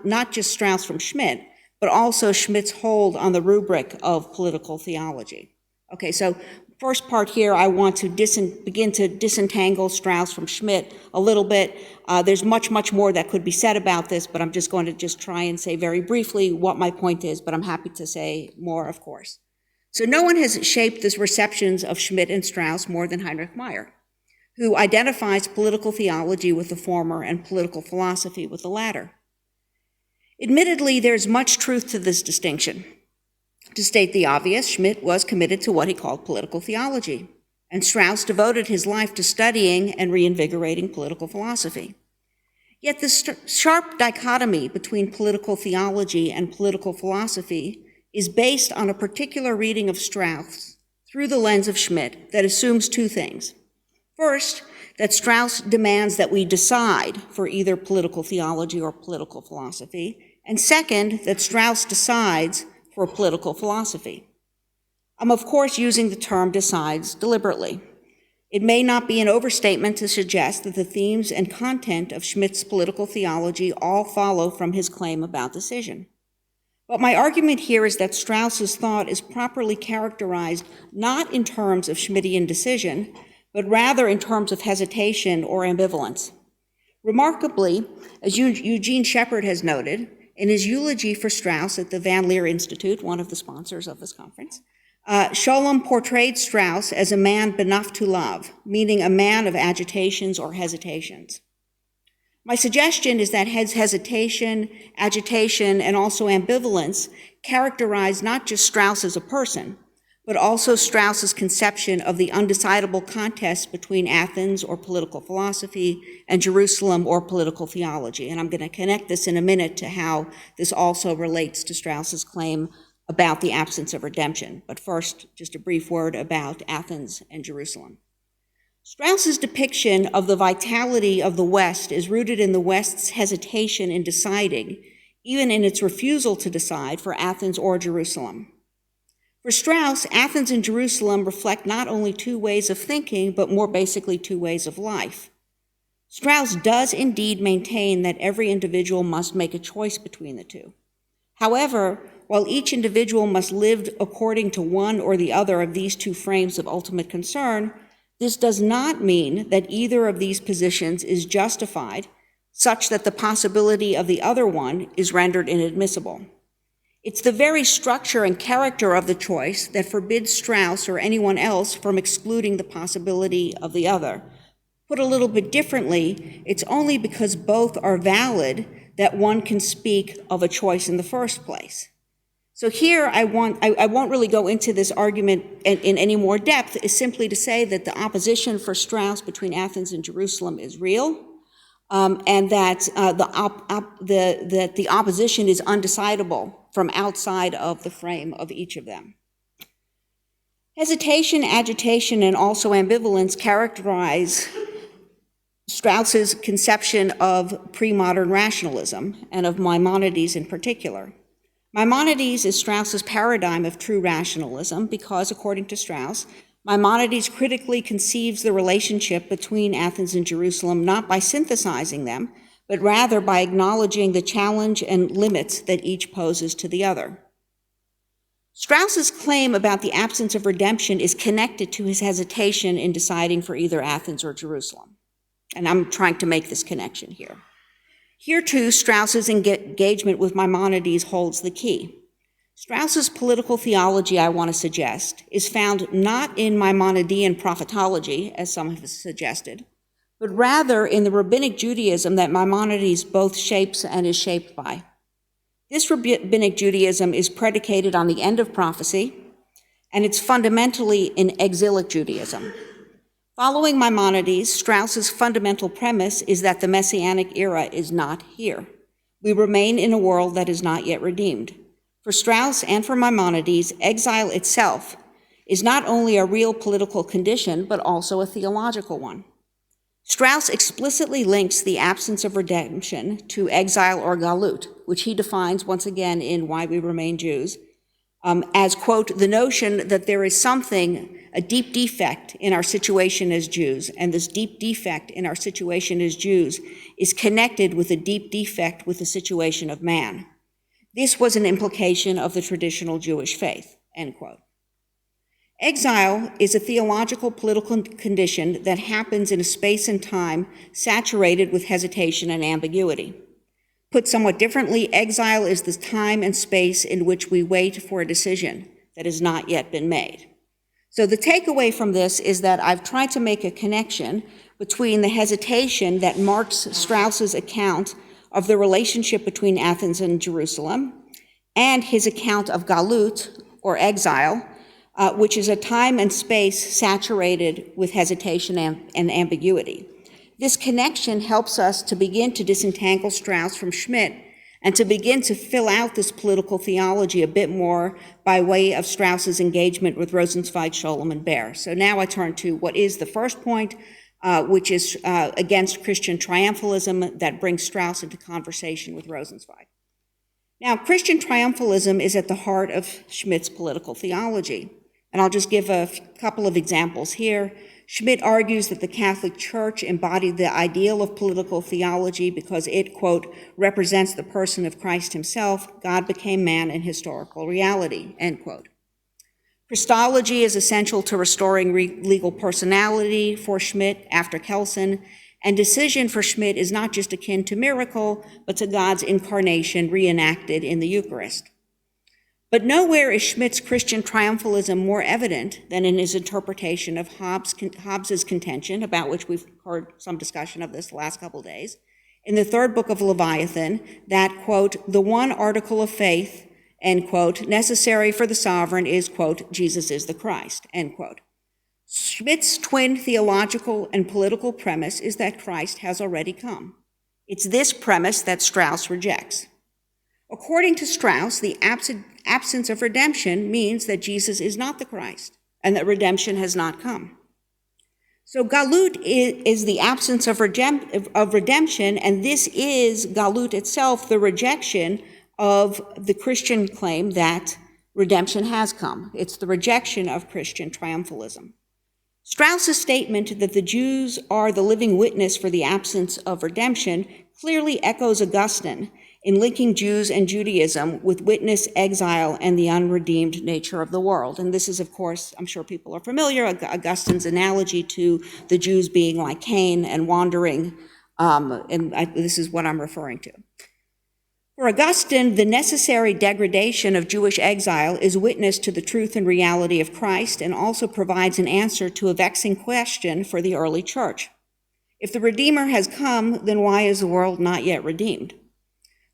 not just Strauss from Schmitt, but also Schmitt's hold on the rubric of political theology. Okay, so first part here, I want to begin to disentangle Strauss from Schmitt a little bit. There's much more that could be said about this, but I'm just going to try and say very briefly what my point is, but I'm happy to say more, of course. So no one has shaped the receptions of Schmitt and Strauss more than Heinrich Meyer, who identifies political theology with the former and political philosophy with the latter. Admittedly, there's much truth to this distinction. To state the obvious, Schmitt was committed to what he called political theology, and Strauss devoted his life to studying and reinvigorating political philosophy. Yet the sharp dichotomy between political theology and political philosophy is based on a particular reading of Strauss through the lens of Schmitt that assumes two things. First, that Strauss demands that we decide for either political theology or political philosophy, and second, that Strauss decides for political philosophy. I'm of course using the term decides deliberately. It may not be an overstatement to suggest that the themes and content of Schmitt's political theology all follow from his claim about decision. But my argument here is that Strauss's thought is properly characterized not in terms of Schmittian decision, but rather in terms of hesitation or ambivalence. Remarkably, as Eugene Shepard has noted, in his eulogy for Strauss at the Van Leer Institute, one of the sponsors of this conference, Scholem portrayed Strauss as a man benaf to love, meaning a man of agitations or hesitations. My suggestion is that his hesitation, agitation, and also ambivalence characterize not just Strauss as a person, but also Strauss's conception of the undecidable contest between Athens or political philosophy and Jerusalem or political theology. And I'm going to connect this in a minute to how this also relates to Strauss's claim about the absence of redemption. But first, just a brief word about Athens and Jerusalem. Strauss's depiction of the vitality of the West is rooted in the West's hesitation in deciding, even in its refusal to decide for Athens or Jerusalem. For Strauss, Athens and Jerusalem reflect not only two ways of thinking, but more basically two ways of life. Strauss does indeed maintain that every individual must make a choice between the two. However, while each individual must live according to one or the other of these two frames of ultimate concern, this does not mean that either of these positions is justified, such that the possibility of the other one is rendered inadmissible. It's the very structure and character of the choice that forbids Strauss or anyone else from excluding the possibility of the other. Put a little bit differently, it's only because both are valid that one can speak of a choice in the first place. So here I won't really go into this argument in any more depth, is simply to say that the opposition for Strauss between Athens and Jerusalem is real, and that the opposition is undecidable from outside of the frame of each of them. Hesitation, agitation, and also ambivalence characterize Strauss's conception of pre-modern rationalism, and of Maimonides in particular. Maimonides is Strauss's paradigm of true rationalism because, according to Strauss, Maimonides critically conceives the relationship between Athens and Jerusalem not by synthesizing them, but rather by acknowledging the challenge and limits that each poses to the other. Strauss's claim about the absence of redemption is connected to his hesitation in deciding for either Athens or Jerusalem. And I'm trying to make this connection here. Here, too, Strauss's engagement with Maimonides holds the key. Strauss's political theology, I want to suggest, is found not in Maimonidean prophetology, as some have suggested, but rather in the rabbinic Judaism that Maimonides both shapes and is shaped by. This rabbinic Judaism is predicated on the end of prophecy, and it's fundamentally an exilic Judaism. Following Maimonides, Strauss's fundamental premise is that the Messianic era is not here. We remain in a world that is not yet redeemed. For Strauss and for Maimonides, exile itself is not only a real political condition, but also a theological one. Strauss explicitly links the absence of redemption to exile or galut, which he defines once again in Why We Remain Jews, as, quote, the notion that there is something, a deep defect in our situation as Jews, and this deep defect in our situation as Jews is connected with a deep defect with the situation of man. This was an implication of the traditional Jewish faith, end quote. Exile is a theological political condition that happens in a space and time saturated with hesitation and ambiguity. Put somewhat differently, exile is the time and space in which we wait for a decision that has not yet been made. So the takeaway from this is that I've tried to make a connection between the hesitation that marks Strauss's account of the relationship between Athens and Jerusalem and his account of galut, or exile, which is a time and space saturated with hesitation and ambiguity. This connection helps us to begin to disentangle Strauss from Schmitt and to begin to fill out this political theology a bit more by way of Strauss's engagement with Rosenzweig, Scholem, and Baer. So now I turn to what is the first point, which is against Christian triumphalism that brings Strauss into conversation with Rosenzweig. Now, Christian triumphalism is at the heart of Schmitt's political theology. And I'll just give a couple of examples here. Schmitt argues that the Catholic Church embodied the ideal of political theology because it, quote, represents the person of Christ himself. God became man in historical reality, end quote. Christology is essential to restoring legal personality for Schmitt after Kelsen, and decision for Schmitt is not just akin to miracle, but to God's incarnation reenacted in the Eucharist. But nowhere is Schmitt's Christian triumphalism more evident than in his interpretation of Hobbes's contention, about which we've heard some discussion of this the last couple of days, in the third book of Leviathan, that, quote, the one article of faith, end quote, necessary for the sovereign is, quote, Jesus is the Christ, end quote. Schmitt's twin theological and political premise is that Christ has already come. It's this premise that Strauss rejects. According to Strauss, the absence of redemption means that Jesus is not the Christ and that redemption has not come. So galut is the absence of redemption, and this is galut itself, the rejection of the Christian claim that redemption has come. It's the rejection of Christian triumphalism. Strauss's statement that the Jews are the living witness for the absence of redemption clearly echoes Augustine in linking Jews and Judaism with witness, exile, and the unredeemed nature of the world. And this is, of course, I'm sure people are familiar, Augustine's analogy to the Jews being like Cain and wandering, this is what I'm referring to. For Augustine, the necessary degradation of Jewish exile is witness to the truth and reality of Christ and also provides an answer to a vexing question for the early church. If the Redeemer has come, then why is the world not yet redeemed?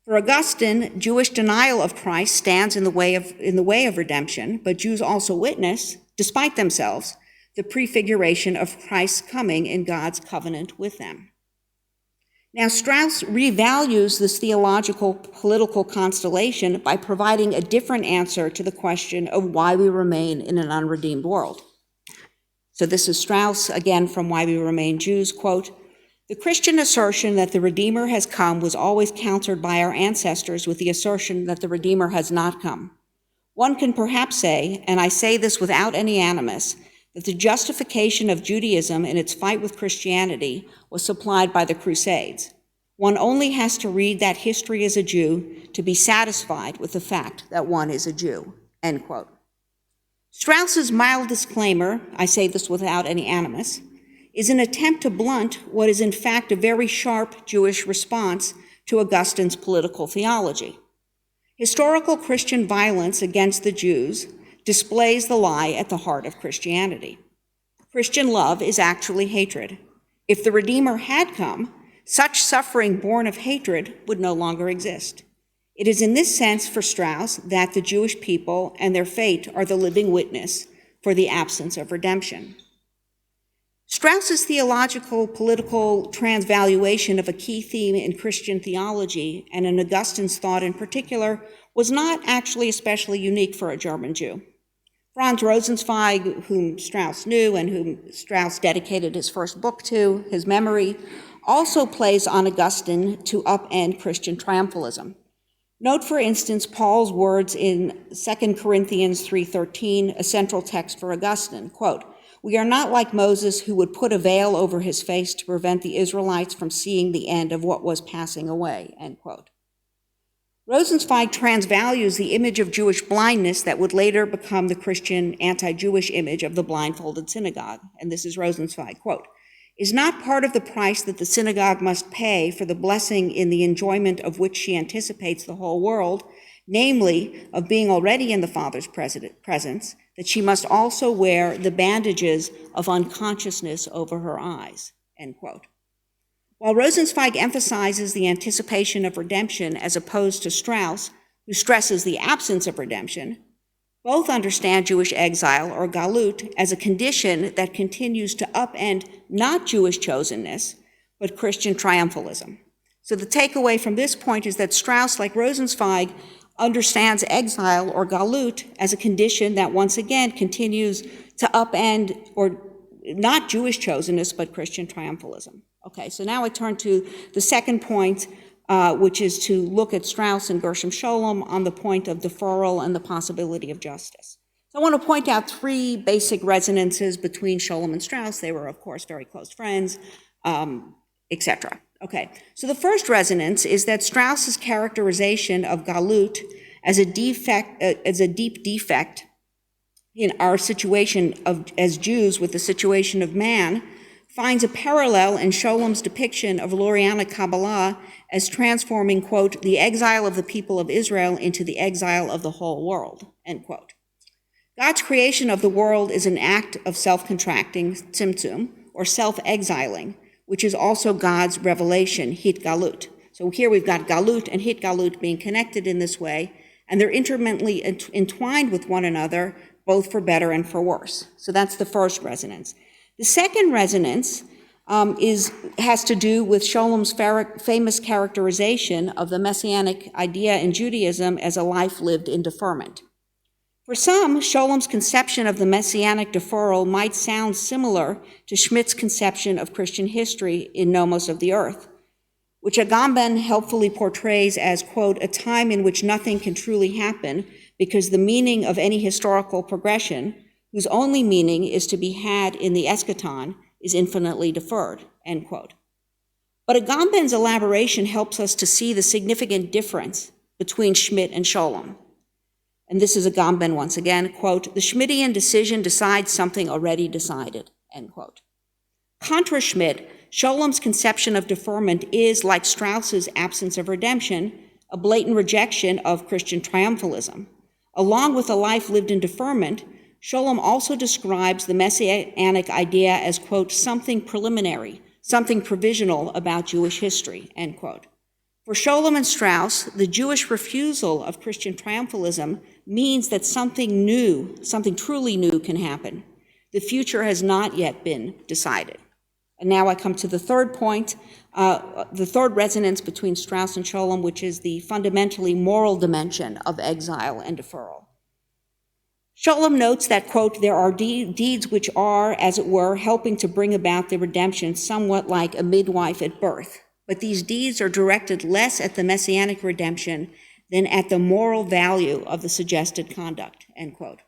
For Augustine, Jewish denial of Christ stands in the way of redemption, but Jews also witness, despite themselves, the prefiguration of Christ's coming in God's covenant with them. Now, Strauss revalues this theological political constellation by providing a different answer to the question of why we remain in an unredeemed world. So this is Strauss, again, from Why We Remain Jews, quote, the Christian assertion that the Redeemer has come was always countered by our ancestors with the assertion that the Redeemer has not come. One can perhaps say, and I say this without any animus, that the justification of Judaism in its fight with Christianity was supplied by the Crusades. One only has to read that history as a Jew to be satisfied with the fact that one is a Jew, end quote. Strauss's mild disclaimer, I say this without any animus, is an attempt to blunt what is in fact a very sharp Jewish response to Augustine's political theology. Historical Christian violence against the Jews displays the lie at the heart of Christianity. Christian love is actually hatred. If the Redeemer had come, such suffering born of hatred would no longer exist. It is in this sense for Strauss that the Jewish people and their fate are the living witness for the absence of redemption. Strauss's theological political transvaluation of a key theme in Christian theology, and in Augustine's thought in particular, was not actually especially unique for a German Jew. Franz Rosenzweig, whom Strauss knew and whom Strauss dedicated his first book to, his memory, also plays on Augustine to upend Christian triumphalism. Note, for instance, Paul's words in 2 Corinthians 3:13, a central text for Augustine, quote, we are not like Moses, who would put a veil over his face to prevent the Israelites from seeing the end of what was passing away, end quote. Rosenzweig transvalues the image of Jewish blindness that would later become the Christian anti-Jewish image of the blindfolded synagogue. And this is Rosenzweig, quote, "is not part of the price that the synagogue must pay for the blessing in the enjoyment of which she anticipates the whole world, namely, of being already in the Father's presence, that she must also wear the bandages of unconsciousness over her eyes," end quote. While Rosenzweig emphasizes the anticipation of redemption as opposed to Strauss, who stresses the absence of redemption, both understand Jewish exile, or galut, as a condition that continues to upend not Jewish chosenness, but Christian triumphalism. So the takeaway from this point is that Strauss, like Rosenzweig, understands exile, or galut, as a condition that once again continues to upend, or not Jewish chosenness, but Christian triumphalism. Okay, so now I turn to the second point, which is to look at Strauss and Gershom Scholem on the point of deferral and the possibility of justice. So I want to point out three basic resonances between Scholem and Strauss. They were, of course, very close friends, etc. Okay, so the first resonance is that Strauss's characterization of galut as a deep defect in our situation as Jews with the situation of man finds a parallel in Scholem's depiction of Lurianic Kabbalah as transforming, quote, "the exile of the people of Israel into the exile of the whole world," end quote. God's creation of the world is an act of self-contracting, tzimtzum, or self-exiling, which is also God's revelation, hitgalut. So here we've got galut and hitgalut being connected in this way, and they're intimately entwined with one another, both for better and for worse. So that's the first resonance. The second resonance has to do with Scholem's famous characterization of the messianic idea in Judaism as a life lived in deferment. For some, Scholem's conception of the messianic deferral might sound similar to Schmidt's conception of Christian history in Nomos of the Earth, which Agamben helpfully portrays as, quote, "a time in which nothing can truly happen because the meaning of any historical progression, whose only meaning is to be had in the eschaton, is infinitely deferred," end quote. But Agamben's elaboration helps us to see the significant difference between Schmidt and Scholem. And this is Agamben once again, quote, "the Schmittian decision decides something already decided," end quote. Contra Schmidt, Scholem's conception of deferment is, like Strauss's absence of redemption, a blatant rejection of Christian triumphalism. Along with a life lived in deferment, Scholem also describes the messianic idea as, quote, "something preliminary, something provisional about Jewish history," end quote. For Scholem and Strauss, the Jewish refusal of Christian triumphalism means that something new, something truly new can happen. The future has not yet been decided. And now I come to the third point, the third resonance between Strauss and Scholem, which is the fundamentally moral dimension of exile and deferral. Scholem notes that, quote, "there are deeds which are, as it were, helping to bring about the redemption somewhat like a midwife at birth, but these deeds are directed less at the messianic redemption than at the moral value of the suggested conduct," end quote.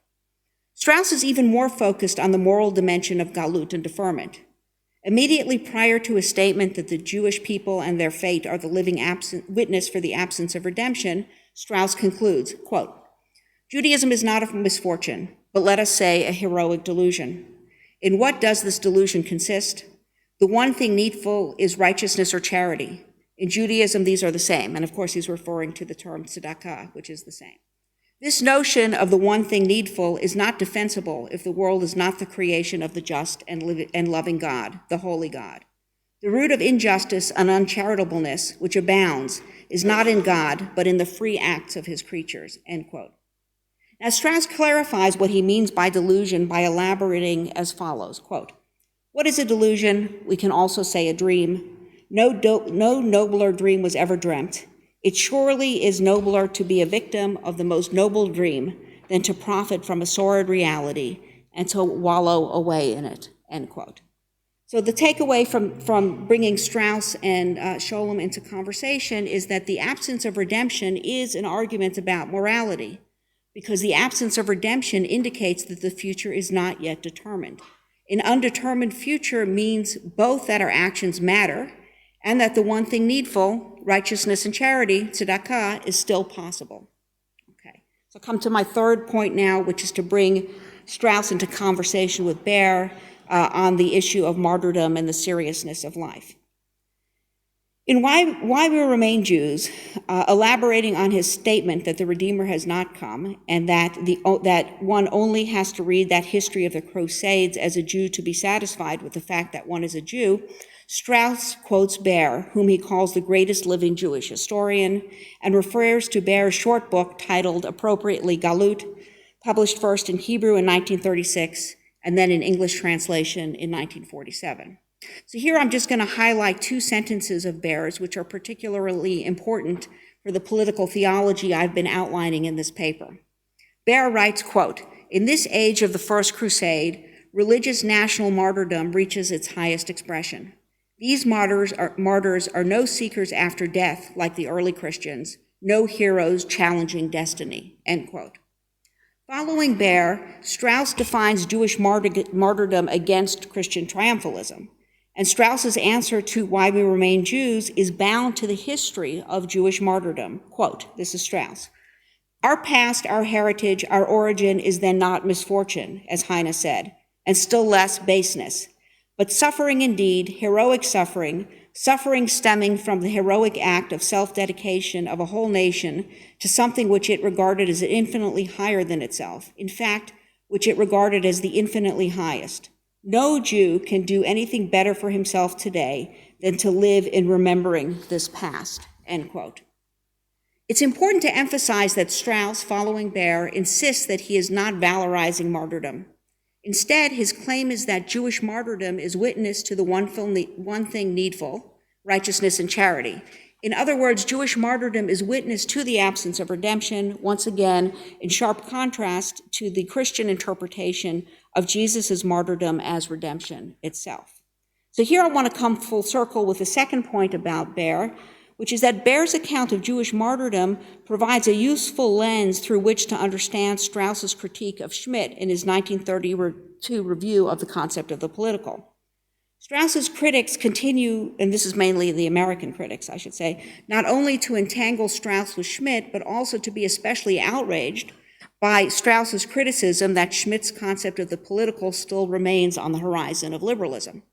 Strauss is even more focused on the moral dimension of galut and deferment. Immediately prior to his statement that the Jewish people and their fate are the living witness for the absence of redemption, Strauss concludes, quote, "Judaism is not a misfortune, but let us say a heroic delusion. In what does this delusion consist? The one thing needful is righteousness or charity. In Judaism, these are the same." And of course, he's referring to the term tzedakah, which is the same. This notion of the one thing needful is not defensible if the world is not the creation of the just and loving God, the holy God. The root of injustice and uncharitableness, which abounds, is not in God, but in the free acts of his creatures, end quote. Now, Strauss clarifies what he means by delusion by elaborating as follows, quote, "What is a delusion? We can also say a dream. No nobler dream was ever dreamt. It surely is nobler to be a victim of the most noble dream than to profit from a sordid reality and to wallow away in it," end quote. So the takeaway from bringing Strauss and Scholem into conversation is that the absence of redemption is an argument about morality, because the absence of redemption indicates that the future is not yet determined. An undetermined future means both that our actions matter and that the one thing needful, righteousness and charity, tzedakah, is still possible. Okay, so I'll come to my third point now, which is to bring Strauss into conversation with Baer on the issue of martyrdom and the seriousness of life. In Why We Remain Jews, elaborating on his statement that the Redeemer has not come and that one only has to read that history of the Crusades as a Jew to be satisfied with the fact that one is a Jew, Strauss quotes Baer, whom he calls the greatest living Jewish historian, and refers to Baer's short book titled appropriately Galut, published first in Hebrew in 1936 and then in English translation in 1947. So here I'm just going to highlight two sentences of Baer's, which are particularly important for the political theology I've been outlining in this paper. Baer writes, quote, "In this age of the First Crusade, religious national martyrdom reaches its highest expression. These martyrs are no seekers after death like the early Christians, no heroes challenging destiny," end quote. Following Baer, Strauss defines Jewish martyrdom against Christian triumphalism. And Strauss's answer to Why We Remain Jews is bound to the history of Jewish martyrdom. Quote, this is Strauss, "Our past, our heritage, our origin is then not misfortune, as Heine said, and still less baseness, but suffering indeed, heroic suffering, suffering stemming from the heroic act of self-dedication of a whole nation to something which it regarded as infinitely higher than itself, in fact, which it regarded as the infinitely highest. No Jew can do anything better for himself today than to live in remembering this past," end quote. It's important to emphasize that Strauss, following Baer, insists that he is not valorizing martyrdom. Instead, his claim is that Jewish martyrdom is witness to the one thing needful, righteousness and charity. In other words, Jewish martyrdom is witness to the absence of redemption, once again, in sharp contrast to the Christian interpretation of Jesus' martyrdom as redemption itself. So here I want to come full circle with the second point about Baer, which is that Baer's account of Jewish martyrdom provides a useful lens through which to understand Strauss's critique of Schmitt in his 1932 review of the concept of the political. Strauss's critics continue, and this is mainly the American critics, I should say, not only to entangle Strauss with Schmitt, but also to be especially outraged by Strauss's criticism that Schmitt's concept of the political still remains on the horizon of liberalism.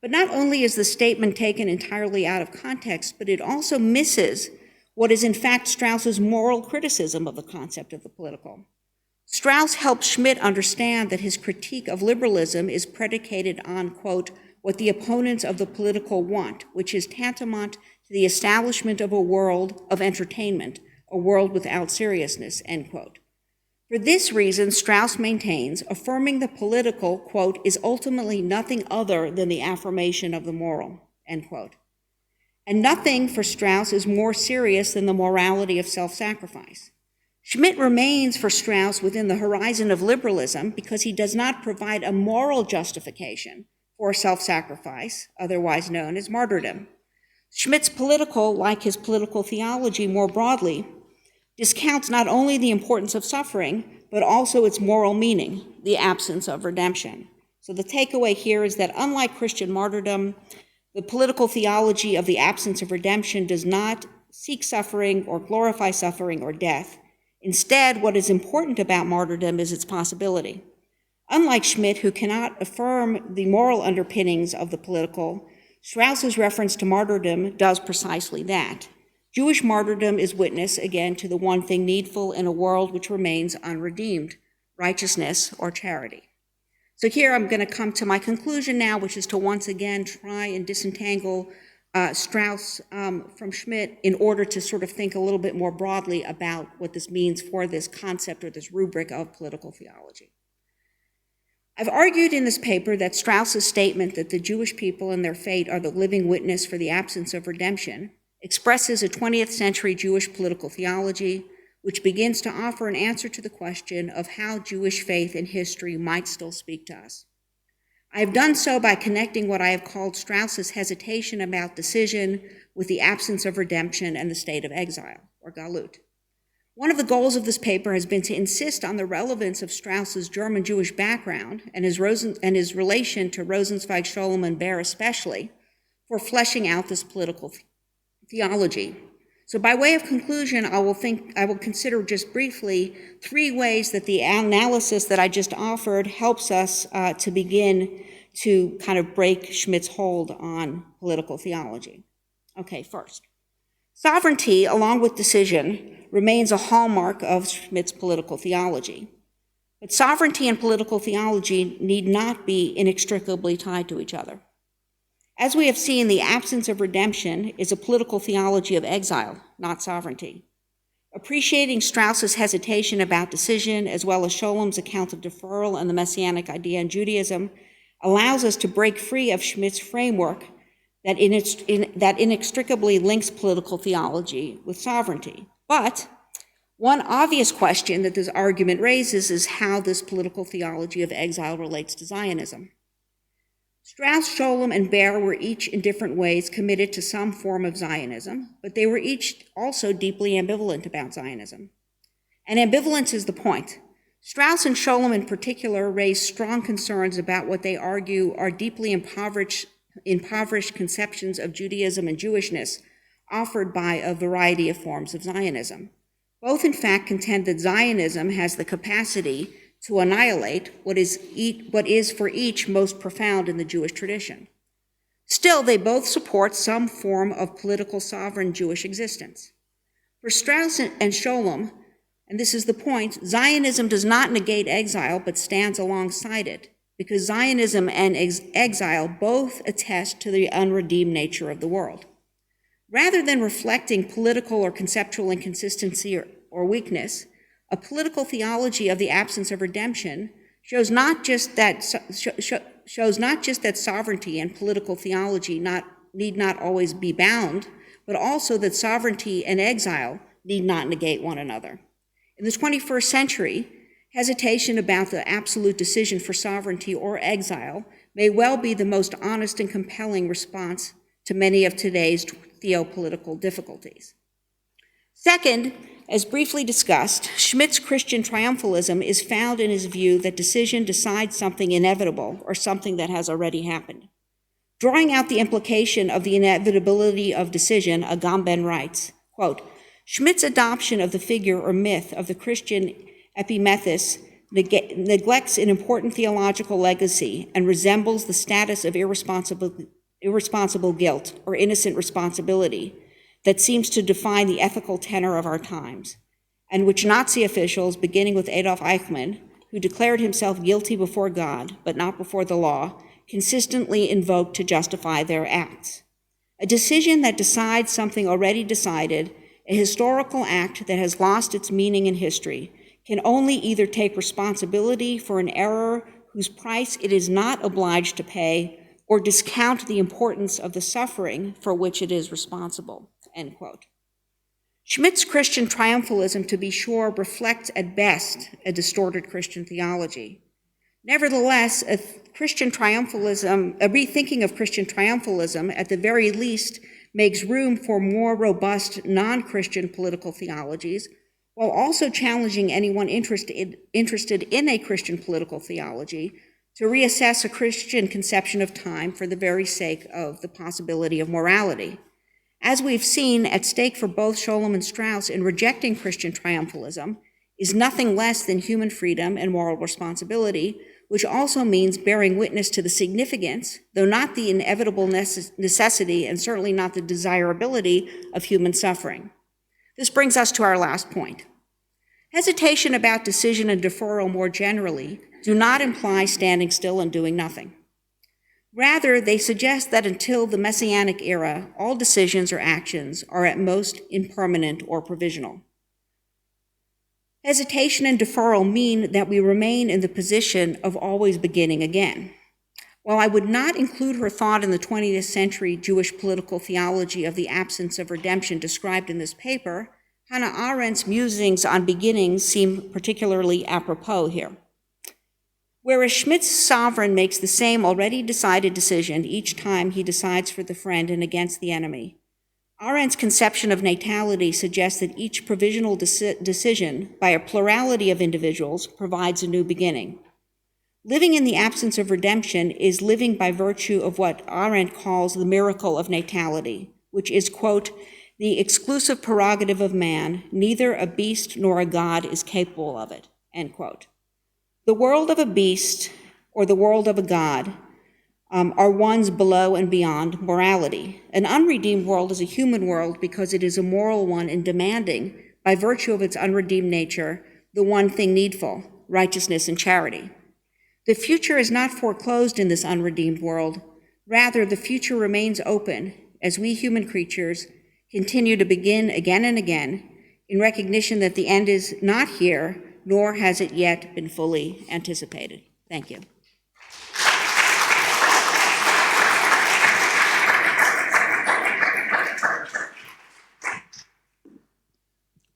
But not only is the statement taken entirely out of context, but it also misses what is in fact Strauss's moral criticism of the concept of the political. Strauss helped Schmitt understand that his critique of liberalism is predicated on, quote, what the opponents of the political want, which is tantamount to the establishment of a world of entertainment, a world without seriousness, end quote. For this reason, Strauss maintains, affirming the political, quote, is ultimately nothing other than the affirmation of the moral, end quote. And nothing for Strauss is more serious than the morality of self-sacrifice. Schmitt remains for Strauss within the horizon of liberalism because he does not provide a moral justification for self-sacrifice, otherwise known as martyrdom. Schmitt's political, like his political theology more broadly, discounts not only the importance of suffering, but also its moral meaning, the absence of redemption. So the takeaway here is that unlike Christian martyrdom, the political theology of the absence of redemption does not seek suffering or glorify suffering or death. Instead, what is important about martyrdom is its possibility. Unlike Schmitt, who cannot affirm the moral underpinnings of the political, Strauss's reference to martyrdom does precisely that. Jewish martyrdom is witness, again, to the one thing needful in a world which remains unredeemed, righteousness or charity. So here I'm going to come to my conclusion now, which is to once again try and disentangle Strauss from Schmitt in order to sort of think a little bit more broadly about what this means for this concept or this rubric of political theology. I've argued in this paper that Strauss's statement that the Jewish people and their fate are the living witness for the absence of redemption expresses a 20th century Jewish political theology which begins to offer an answer to the question of how Jewish faith and history might still speak to us. I have done so by connecting what I have called Strauss's hesitation about decision with the absence of redemption and the state of exile, or Galut. One of the goals of this paper has been to insist on the relevance of Strauss's German Jewish background and his relation to Rosenzweig, Scholem, and Baer especially, for fleshing out this political theology. So by way of conclusion, I will consider just briefly 3 ways that the analysis that I just offered helps us to begin to kind of break Schmitt's hold on political theology. Okay, first, sovereignty, along with decision, remains a hallmark of Schmitt's political theology. But sovereignty and political theology need not be inextricably tied to each other. As we have seen, the absence of redemption is a political theology of exile, not sovereignty. Appreciating Strauss's hesitation about decision, as well as Schollem's account of deferral and the messianic idea in Judaism, allows us to break free of Schmitt's framework that inextricably links political theology with sovereignty. But one obvious question that this argument raises is how this political theology of exile relates to Zionism. Strauss, Schollem, and Baer were each in different ways committed to some form of Zionism, but they were each also deeply ambivalent about Zionism. And ambivalence is the point. Strauss and Schollem in particular raise strong concerns about what they argue are deeply impoverished conceptions of Judaism and Jewishness offered by a variety of forms of Zionism. Both, in fact, contend that Zionism has the capacity to annihilate what is for each most profound in the Jewish tradition. Still, they both support some form of political sovereign Jewish existence. For Strauss and Schollem, and this is the point, Zionism does not negate exile but stands alongside it, because Zionism and exile both attest to the unredeemed nature of the world. Rather than reflecting political or conceptual inconsistency or weakness, a political theology of the absence of redemption shows not just that sovereignty and political theology need not always be bound, but also that sovereignty and exile need not negate one another. In the 21st century, hesitation about the absolute decision for sovereignty or exile may well be the most honest and compelling response to many of today's theopolitical difficulties. Second, as briefly discussed, Schmitt's Christian triumphalism is found in his view that decision decides something inevitable or something that has already happened. Drawing out the implication of the inevitability of decision, Agamben writes, quote, Schmitt's adoption of the figure or myth of the Christian epimethys neglects an important theological legacy and resembles the status of irresponsible guilt or innocent responsibility that seems to define the ethical tenor of our times, and which Nazi officials, beginning with Adolf Eichmann, who declared himself guilty before God, but not before the law, consistently invoked to justify their acts. A decision that decides something already decided, a historical act that has lost its meaning in history, can only either take responsibility for an error whose price it is not obliged to pay, or discount the importance of the suffering for which it is responsible. End quote. Schmitt's Christian triumphalism, to be sure, reflects at best a distorted Christian theology. Nevertheless, a rethinking of Christian triumphalism, at the very least, makes room for more robust non-Christian political theologies, while also challenging anyone interested in a Christian political theology to reassess a Christian conception of time for the very sake of the possibility of morality. As we've seen, at stake for both Schollem and Strauss in rejecting Christian triumphalism is nothing less than human freedom and moral responsibility, which also means bearing witness to the significance, though not the inevitable necessity and certainly not the desirability of human suffering. This brings us to our last point. Hesitation about decision and deferral more generally do not imply standing still and doing nothing. Rather, they suggest that until the Messianic era, all decisions or actions are at most impermanent or provisional. Hesitation and deferral mean that we remain in the position of always beginning again. While I would not include her thought in the 20th century Jewish political theology of the absence of redemption described in this paper, Hannah Arendt's musings on beginnings seem particularly apropos here. Whereas Schmitt's sovereign makes the same already decided decision each time he decides for the friend and against the enemy, Arendt's conception of natality suggests that each provisional decision by a plurality of individuals provides a new beginning. Living in the absence of redemption is living by virtue of what Arendt calls the miracle of natality, which is, quote, the exclusive prerogative of man, neither a beast nor a god is capable of it, end quote. The world of a beast or the world of a god are ones below and beyond morality. An unredeemed world is a human world because it is a moral one in demanding, by virtue of its unredeemed nature, the one thing needful, righteousness and charity. The future is not foreclosed in this unredeemed world. Rather, the future remains open as we human creatures continue to begin again and again in recognition that the end is not here, nor has it yet been fully anticipated. Thank you.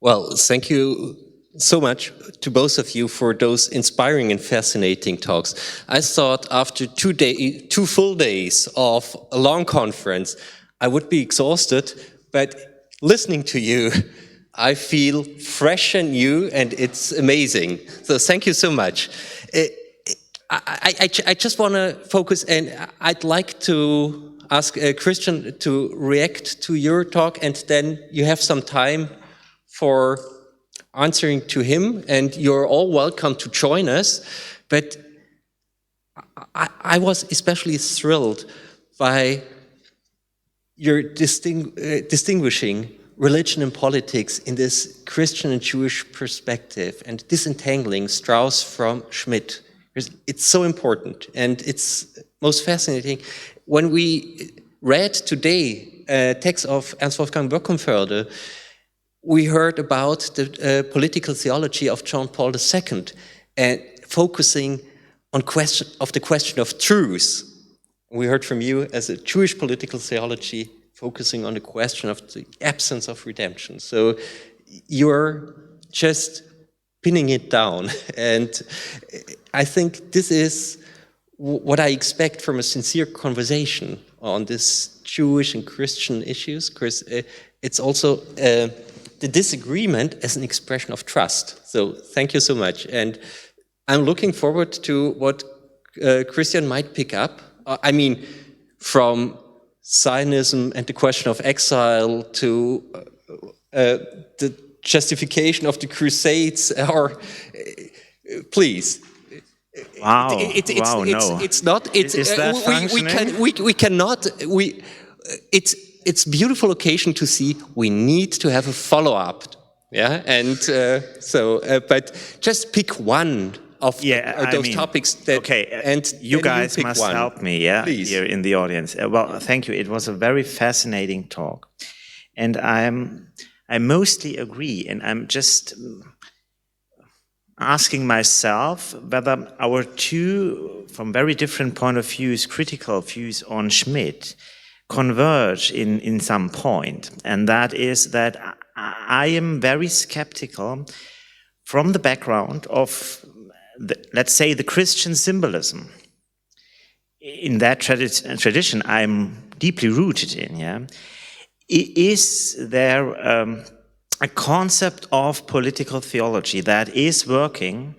Well, thank you so much to both of you for those inspiring and fascinating talks. I thought after 2 full days of a long conference, I would be exhausted, but listening to you, I feel fresh and new, and it's amazing. So thank you so much. I just want to focus, and I'd like to ask Christian to react to your talk, and then you have some time for answering to him, and you're all welcome to join us. But I was especially thrilled by your distinguishing religion and politics in this Christian and Jewish perspective and disentangling Strauss from Schmitt. It's so important, and it's most fascinating. When we read today a text of Ernst Wolfgang Böckenförde, we heard about the political theology of John Paul II and focusing on the question of truth. We heard from you as a Jewish political theology focusing on the question of the absence of redemption. So you're just pinning it down. And I think this is what I expect from a sincere conversation on this Jewish and Christian issues. It's also the disagreement as an expression of trust. So thank you so much. And I'm looking forward to what Christian might pick up. I mean, from Zionism and the question of exile to the justification of the Crusades, or please. Wow! It's not. It's is that functioning? It's a beautiful occasion to see. We need to have a follow-up, yeah. And but just pick one of those topics. And you guys must help me, Please. Here in the audience. Well, thank you. It was a very fascinating talk, and I mostly agree. And I'm just asking myself whether our two, from very different point of views, critical views on Schmitt, converge in some point, and that is that I am very skeptical from the background of, let's say, the Christian symbolism. In that tradition I'm deeply rooted in, is there a concept of political theology that is working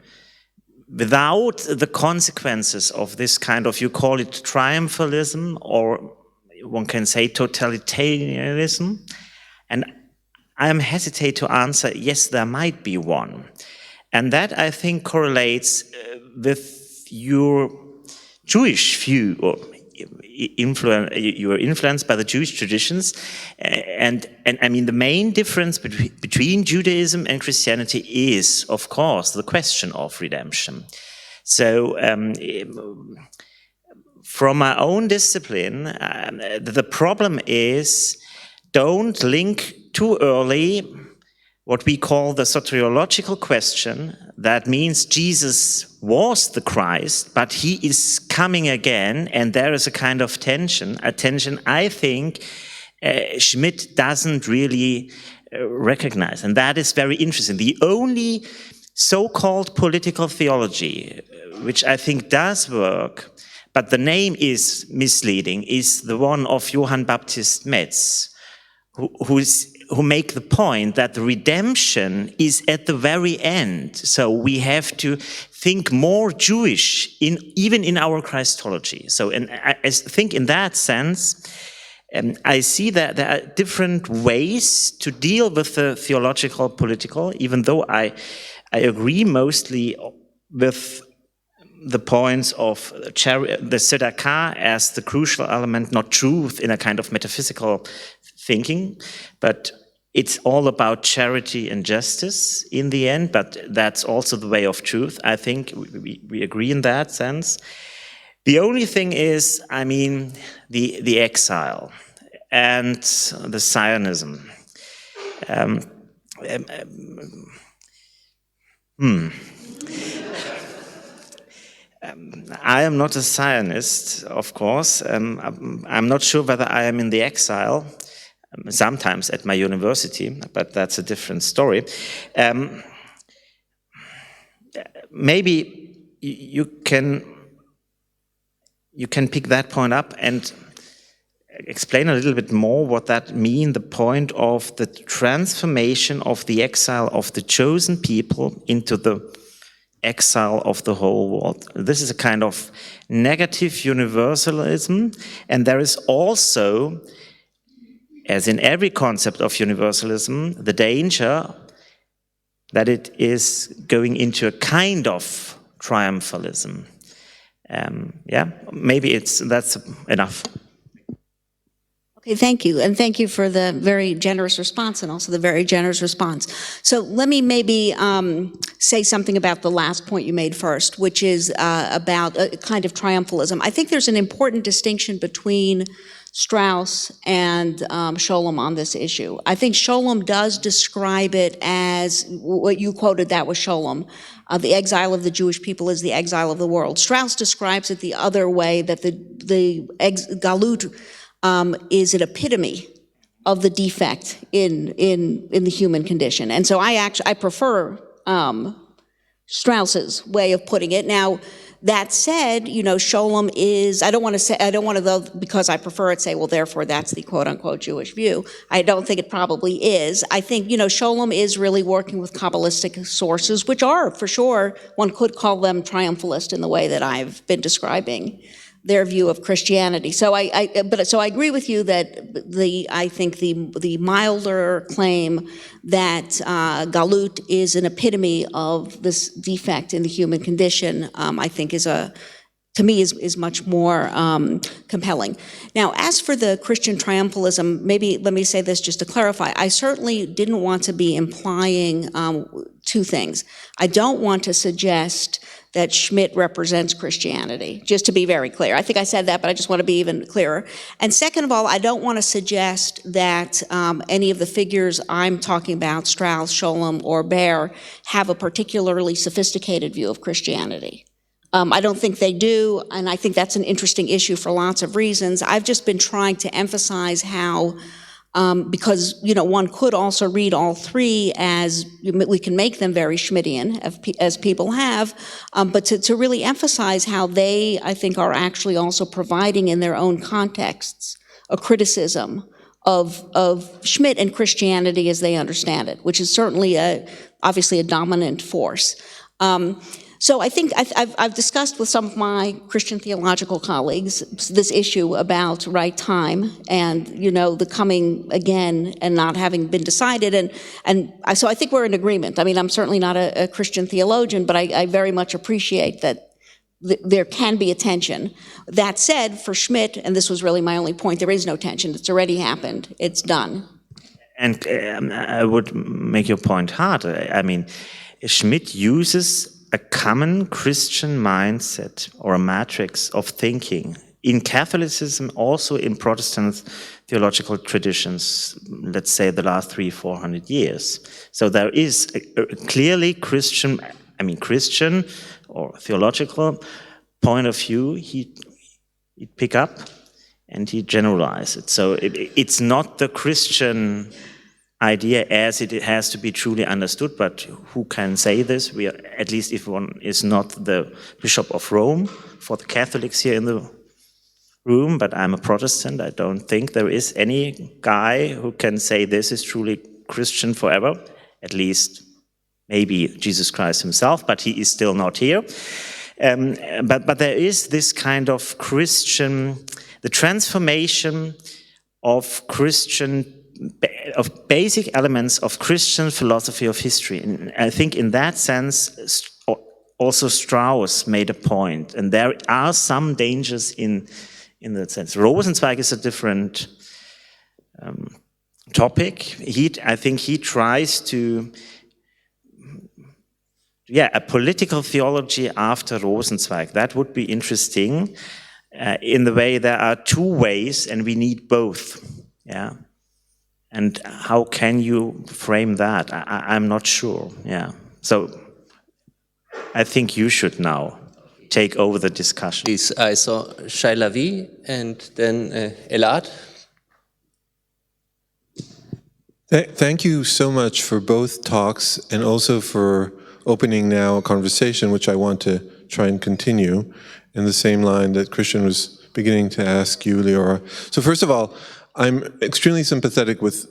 without the consequences of this kind of, you call it triumphalism, or one can say totalitarianism, and I am hesitate to answer, yes, there might be one. And that, I think, correlates with your Jewish view, or you are influenced by the Jewish traditions. And I mean, the main difference between Judaism and Christianity is, of course, the question of redemption. So, from my own discipline, the problem is, don't link too early what we call the soteriological question. That means Jesus was the Christ, but he is coming again, and there is a kind of tension, I think Schmitt doesn't really recognize, and that is very interesting. The only so-called political theology, which I think does work, but the name is misleading, is the one of Johann Baptist Metz, who is who make the point that the redemption is at the very end. So we have to think more Jewish even in our Christology. So I think in that sense, I see that there are different ways to deal with the theological, political, even though I agree mostly with the points of the tzedakah as the crucial element, not truth in a kind of metaphysical thinking, but it's all about charity and justice in the end, but that's also the way of truth. I think we agree in that sense. The only thing is, I mean, the exile and the Zionism. I am not a Zionist, of course. I'm not sure whether I am in the exile, sometimes at my university, but that's a different story. Maybe you can pick that point up and explain a little bit more what that means, the point of the transformation of the exile of the chosen people into the exile of the whole world. This is a kind of negative universalism, and there is also, as in every concept of universalism, the danger that it is going into a kind of triumphalism. Yeah, maybe that's enough. Okay, thank you. And thank you for the very generous response and also the very generous response. So let me maybe say something about the last point you made first, which is about a kind of triumphalism. I think there's an important distinction between Strauss and Scholem on this issue. I think Scholem does describe it as what you quoted, that was Scholem. The exile of the Jewish people is the exile of the world. Strauss describes it the other way, that the Galut is an epitome of the defect in the human condition. And so I prefer Strauss's way of putting it. Now, that said, you know, Scholem is, I don't want to though, because I prefer it, say, well, therefore that's the quote unquote Jewish view. I don't think it probably is. I think, you know, Scholem is really working with Kabbalistic sources, which are, for sure, one could call them triumphalist in the way that I've been describing their view of Christianity. So I agree with you that I think the milder claim that Galut is an epitome of this defect in the human condition, I think to me is much more compelling. Now, as for the Christian triumphalism, maybe let me say this just to clarify. I certainly didn't want to be implying two things. I don't want to suggest that Schmitt represents Christianity, just to be very clear. I think I said that, but I just want to be even clearer. And second of all, I don't want to suggest that any of the figures I'm talking about, Strauss, Scholem, or Baer, have a particularly sophisticated view of Christianity. I don't think they do, and I think that's an interesting issue for lots of reasons. I've just been trying to emphasize how, because, you know, one could also read all three as, we can make them very Schmittian, as people have, but to really emphasize how they, I think, are actually also providing in their own contexts a criticism of Schmitt and Christianity as they understand it, which is certainly obviously a dominant force. So I think I've discussed with some of my Christian theological colleagues this issue about right time and, you know, the coming again and not having been decided. And so I think we're in agreement. I mean, I'm certainly not a Christian theologian, but I very much appreciate that there can be a tension. That said, for Schmitt, and this was really my only point, there is no tension. It's already happened. It's done. And I would make your point harder. I mean, Schmitt uses a common Christian mindset or a matrix of thinking in Catholicism, also in Protestant theological traditions, let's say the last 300-400 years. So there is a clearly Christian or theological point of view he'd pick up and he'd generalize it. So it's not the Christian idea as it has to be truly understood, but who can say this? We are, at least if one is not the Bishop of Rome, for the Catholics here in the room, but I'm a Protestant. I don't think there is any guy who can say this is truly Christian forever, at least maybe Jesus Christ himself, but he is still not here. But there is this kind of Christian, the transformation of basic elements of Christian philosophy of history. And I think in that sense, also Strauss made a point, and there are some dangers in that sense. Rosenzweig is a different topic. I think he tries to, a political theology after Rosenzweig. That would be interesting. In the way there are two ways, and we need both. Yeah. And how can you frame that? I'm not sure. Yeah. So I think you should now take over the discussion. Please, I saw Shailavi and then Elad. Thank you so much for both talks and also for opening now a conversation which I want to try and continue in the same line that Christian was beginning to ask you, Leora. So first of all, I'm extremely sympathetic with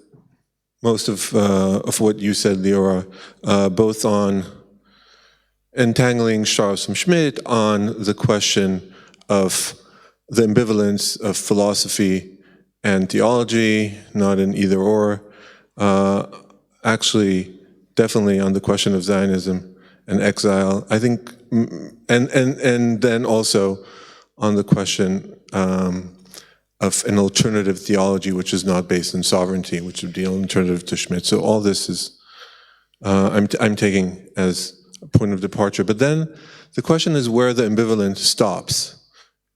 most of what you said, Leora, both on entangling Strauss and Schmitt on the question of the ambivalence of philosophy and theology, not an either or. Actually, definitely on the question of Zionism and exile. I think, and then also on the question of an alternative theology which is not based in sovereignty, which would be an alternative to Schmitt. So all this is, I'm taking as a point of departure. But then the question is where the ambivalence stops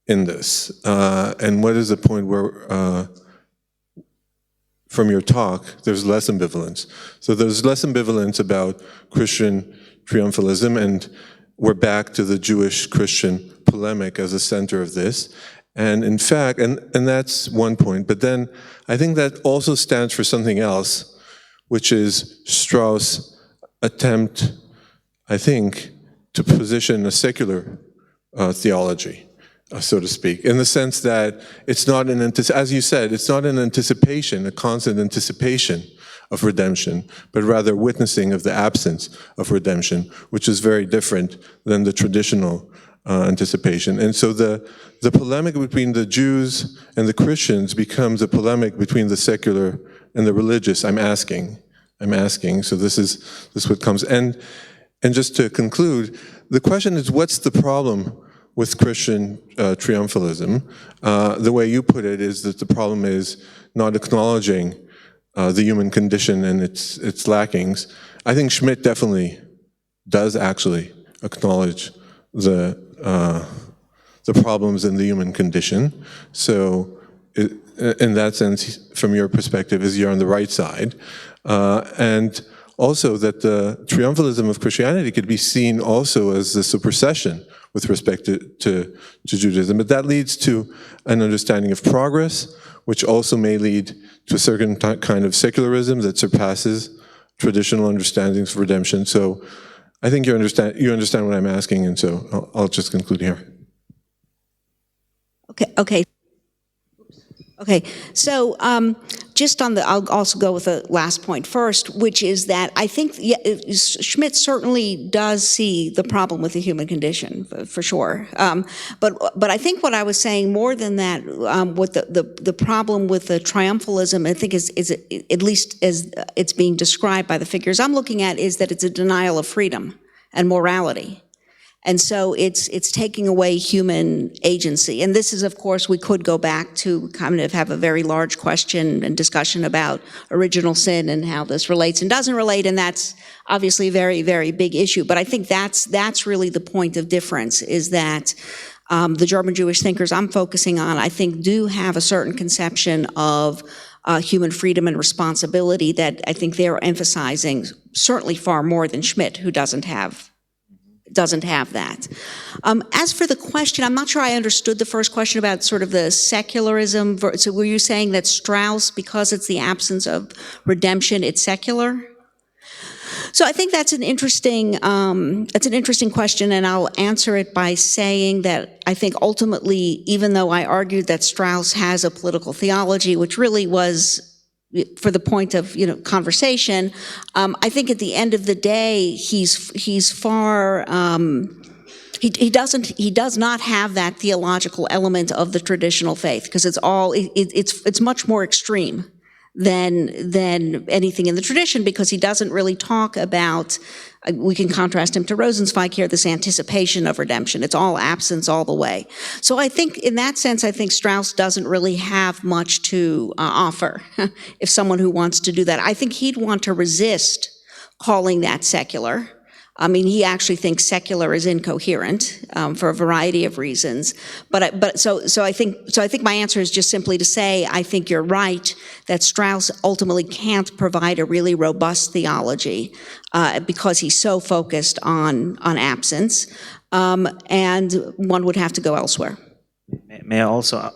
in this, and what is the point where, from your talk, there's less ambivalence. So there's less ambivalence about Christian triumphalism, and we're back to the Jewish-Christian polemic as a center of this. And in fact, and that's one point, but then I think that also stands for something else, which is Strauss' attempt, I think, to position a secular theology, so to speak, in the sense that it's not as you said, it's not an anticipation, a constant anticipation of redemption, but rather witnessing of the absence of redemption, which is very different than the traditional anticipation. And so the polemic between the Jews and the Christians becomes a polemic between the secular and the religious. I'm asking. So this what comes. And just to conclude, the question is, what's the problem with Christian triumphalism? The way you put it is that the problem is not acknowledging the human condition and its lackings. I think Schmitt definitely does actually acknowledge the problems in the human condition. So in that sense, from your perspective, is you're on the right side. And also that the triumphalism of Christianity could be seen also as a supersession with respect to Judaism. But that leads to an understanding of progress, which also may lead to a certain kind of secularism that surpasses traditional understandings of redemption. So I think you understand what I'm asking, and so I'll just conclude here. Okay. So just on I'll also go with the last point first, which is that I think Schmitt certainly does see the problem with the human condition, for sure. But I think what I was saying more than that, what the problem with the triumphalism, I think is at least as it's being described by the figures I'm looking at, is that it's a denial of freedom and morality. And so it's taking away human agency. And this is, of course, we could go back to kind of have a very large question and discussion about original sin and how this relates and doesn't relate, and that's obviously a very, very big issue. But I think that's really the point of difference, is that the German Jewish thinkers I'm focusing on, I think, do have a certain conception of human freedom and responsibility that I think they're emphasizing certainly far more than Schmitt, who doesn't have that. As for the question, I'm not sure I understood the first question about sort of the secularism. So were you saying that Strauss, because it's the absence of redemption, it's secular? So I think that's an interesting question, and I'll answer it by saying that I think ultimately, even though I argued that Strauss has a political theology, which really was for the point of conversation, I think at the end of the day, he's far. He does not have that theological element of the traditional faith, because it's much more extreme than anything in the tradition, because he doesn't really talk about, we can contrast him to Rosenzweig here, this anticipation of redemption. It's all absence all the way. So I think in that sense, I think Strauss doesn't really have much to offer if someone who wants to do that. I think he'd want to resist calling that secular. I mean, he actually thinks secular is incoherent for a variety of reasons. So I think my answer is just simply to say I think you're right that Strauss ultimately can't provide a really robust theology because he's so focused on absence, and one would have to go elsewhere. May I also?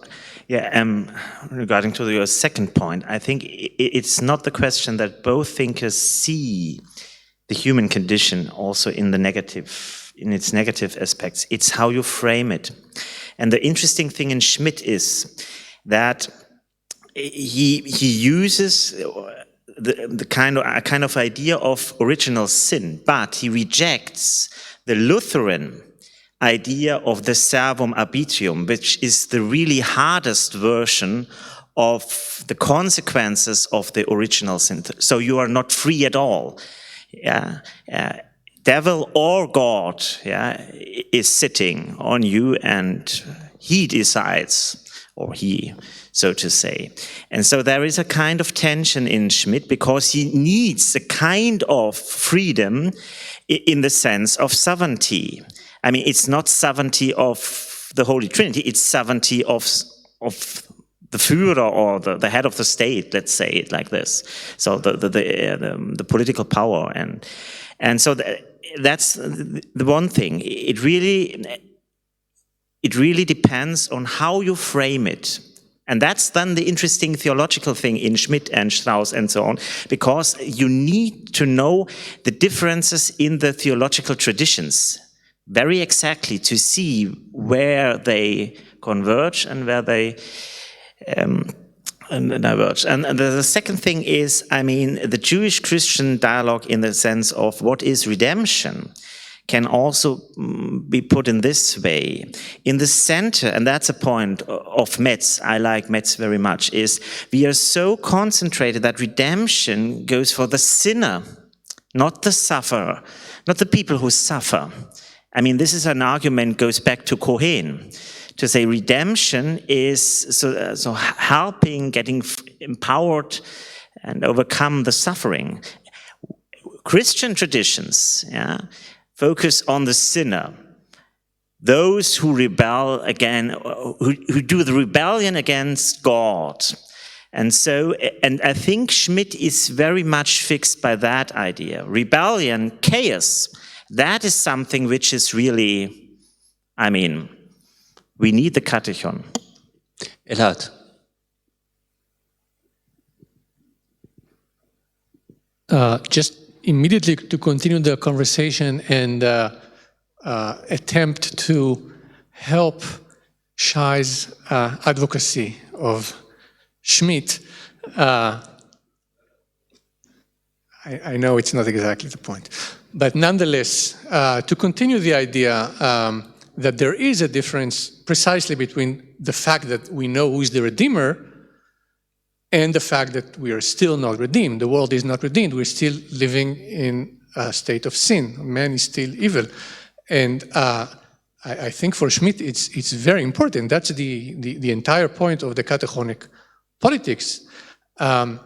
Regarding to your second point, I think it's not the question that both thinkers see the human condition also in its negative aspects. It's how you frame it. And the interesting thing in Schmitt is that he uses the kind of idea of original sin, but he rejects the Lutheran idea of the servum arbitrium, which is the really hardest version of the consequences of the original sin. So you are not free at all. Devil or God is sitting on you, and he decides, or he, so to say. And so there is a kind of tension in Schmitt, because he needs a kind of freedom in the sense of sovereignty. I mean, it's not sovereignty of the Holy Trinity, it's sovereignty of the Führer, or the head of the state, let's say it like this. So the political power, and so that's the one thing. It really depends on how you frame it, and that's then the interesting theological thing in Schmitt and Strauss and so on, because you need to know the differences in the theological traditions very exactly to see where they converge and where they diverge. And the second thing is, I mean, the Jewish-Christian dialogue in the sense of what is redemption can also be put in this way. In the center, and that's a point of Metz, I like Metz very much, is we are so concentrated that redemption goes for the sinner, not the sufferer, not the people who suffer. I mean, this is an argument goes back to Cohen, to say redemption is so helping, getting empowered and overcome the suffering. Christian traditions focus on the sinner, those who rebel again, who do the rebellion against God. And I think Schmitt is very much fixed by that idea. Rebellion, chaos, that is something which is really, I mean, we need the catechon. Elad. Just immediately to continue the conversation and attempt to help Shai's advocacy of Schmitt. I know it's not exactly the point, but nonetheless, to continue the idea that there is a difference precisely between the fact that we know who is the Redeemer and the fact that we are still not redeemed. The world is not redeemed. We're still living in a state of sin. Man is still evil. And I think for Schmitt, it's very important. That's the entire point of the catechonic politics. And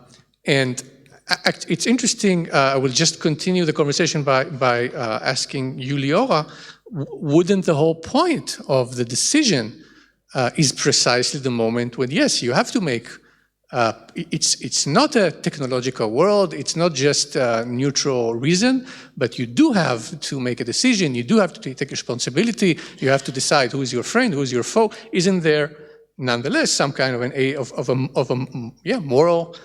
it's interesting, I will just continue the conversation by asking you, Liora, wouldn't the whole point of the decision is precisely the moment when, yes, you have to make, it's not a technological world, it's not just a neutral reason, but you do have to make a decision, you do have to take responsibility, you have to decide who is your friend, who is your foe. Isn't there nonetheless some kind of a moral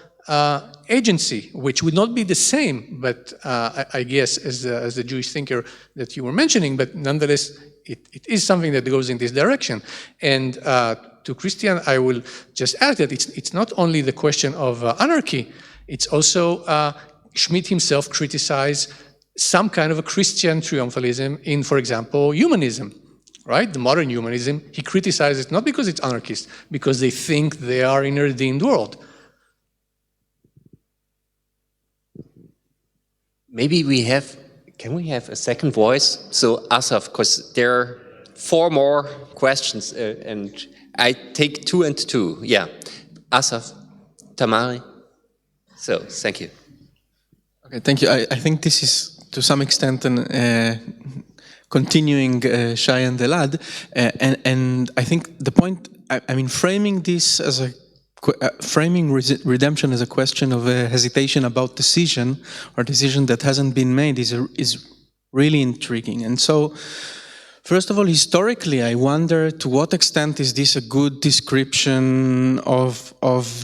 agency, which would not be the same, but I guess as the Jewish thinker that you were mentioning, but nonetheless, it is something that goes in this direction. And to Christian, I will just add that it's not only the question of anarchy, it's also Schmitt himself criticized some kind of a Christian triumphalism in, for example, humanism. Right? The modern humanism, he criticizes it not because it's anarchist, because they think they are in a redeemed world. Maybe can we have a second voice? So Asaf, because there are 4 more questions and I take 2 and 2. Yeah. Asaf, Tamari. So, thank you. Okay, thank you. I think this is to some extent continuing Shai and Elad, and I think the point, I mean, framing this as framing redemption as a question of a hesitation about decision or decision that hasn't been made is really intriguing. And so, first of all, historically, I wonder to what extent is this a good description of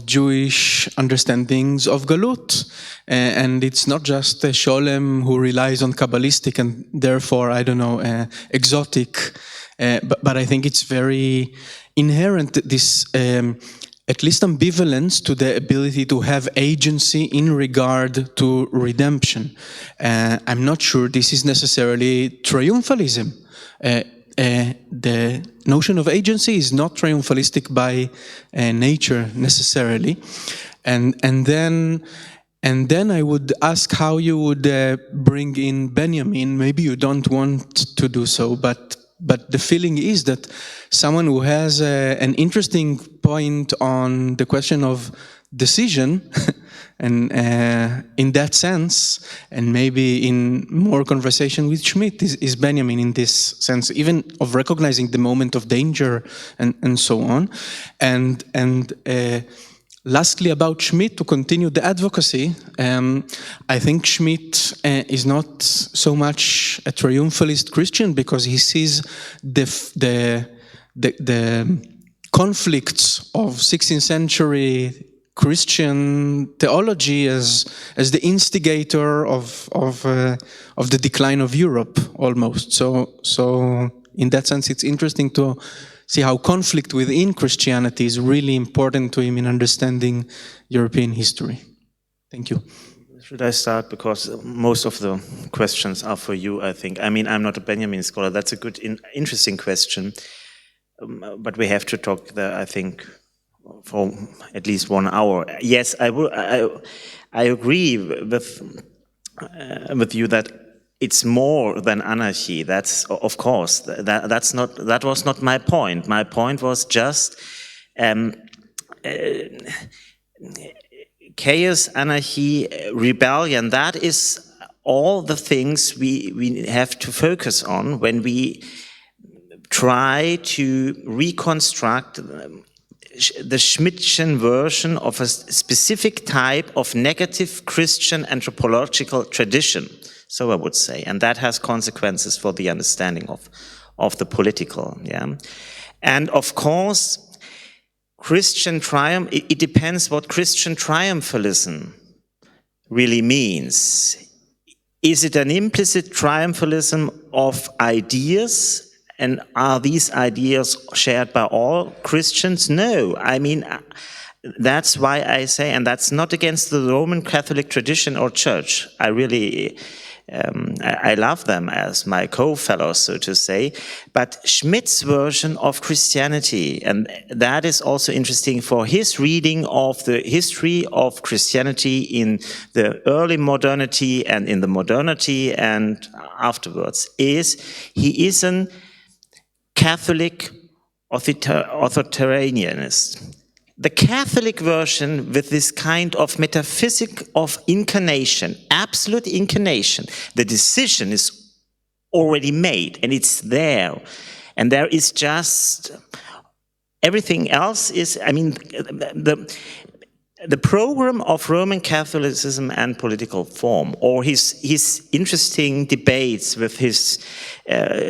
Jewish understandings of Galut? And it's not just a Sholem who relies on Kabbalistic and therefore, I don't know, exotic, but I think it's very inherent, this at least ambivalence to the ability to have agency in regard to redemption. I'm not sure this is necessarily triumphalism. The notion of agency is not triumphalistic by nature necessarily, and then I would ask how you would bring in Benjamin. Maybe you don't want to do so, but the feeling is that someone who has an interesting point on the question of decision, and in that sense, and maybe in more conversation with Schmitt, is Benjamin in this sense, even of recognizing the moment of danger and so on. And lastly, about Schmitt, to continue the advocacy, I think Schmitt is not so much a triumphalist Christian because he sees the conflicts of 16th century Christian theology as the instigator of the decline of Europe, almost. So in that sense, it's interesting to see how conflict within Christianity is really important to him in understanding European history. Thank you. Should I start? Because most of the questions are for you, I think. I mean, I'm not a Benjamin scholar. That's a good, interesting question. But we have to talk there, I think, for at least 1 hour. Yes, I agree with you that it's more than anarchy. That's, of course, that was not my point. My point was just chaos, anarchy, rebellion. That is all the things we have to focus on when we try to reconstruct the Schmidtian version of a specific type of negative Christian anthropological tradition, so I would say, and that has consequences for the understanding of the political, yeah. And of course, Christian triumph, it depends what Christian triumphalism really means. Is it an implicit triumphalism of ideas? And are these ideas shared by all Christians? No. I mean, that's why I say, and that's not against the Roman Catholic tradition or church. I really, I love them as my co-fellows, so to say. But Schmitt's version of Christianity, and that is also interesting for his reading of the history of Christianity in the early modernity and in the modernity and afterwards, is he is an Catholic authoritarianist. The Catholic version with this kind of metaphysic of incarnation, absolute incarnation, the decision is already made and it's there. And there is just, everything else is, I mean, the program of Roman Catholicism and political form, or his interesting debates with his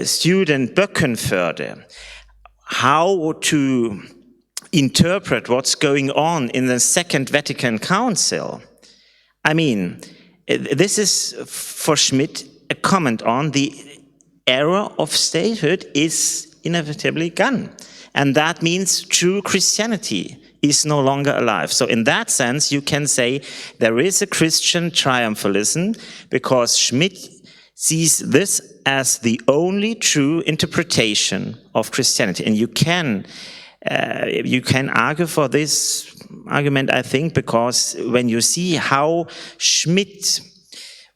student Böckenförde, how to interpret what's going on in the Second Vatican Council. I mean, this is, for Schmitt, a comment on the era of statehood is inevitably gone. And that means true Christianity is no longer alive. So in that sense, you can say there is a Christian triumphalism because Schmitt sees this as the only true interpretation of Christianity. And you can argue for this argument, I think, because when you see how Schmitt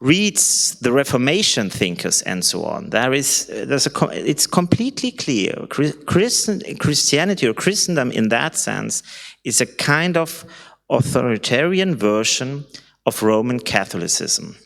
reads the Reformation thinkers and so on, it's completely clear. Christianity or Christendom in that sense is a kind of authoritarian version of Roman Catholicism.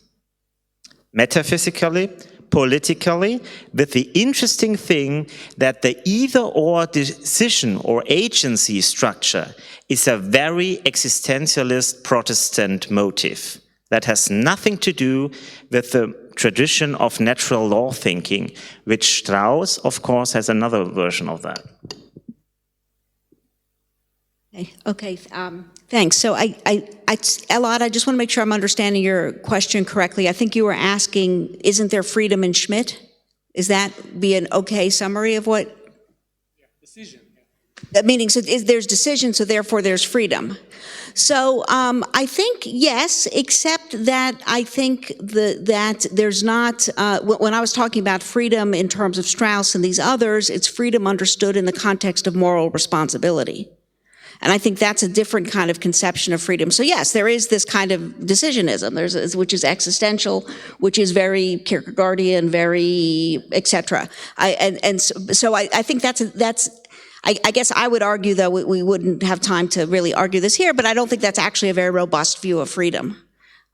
Metaphysically, politically, with the interesting thing that the either-or decision or agency structure is a very existentialist Protestant motive that has nothing to do with the tradition of natural law thinking, which Strauss, of course, has another version of that. Okay, thanks. So Elad, I just want to make sure I'm understanding your question correctly. I think you were asking, isn't there freedom in Schmitt? Is that be an okay summary of what? Yeah, decision. Meaning, so there's decision, so therefore there's freedom. So I think yes, except that I think that there's not, when I was talking about freedom in terms of Strauss and these others, it's freedom understood in the context of moral responsibility. And I think that's a different kind of conception of freedom. So yes, there is this kind of decisionism, which is existential, which is very Kierkegaardian, very et cetera. So I think I guess I would argue, though we wouldn't have time to really argue this here, but I don't think that's actually a very robust view of freedom.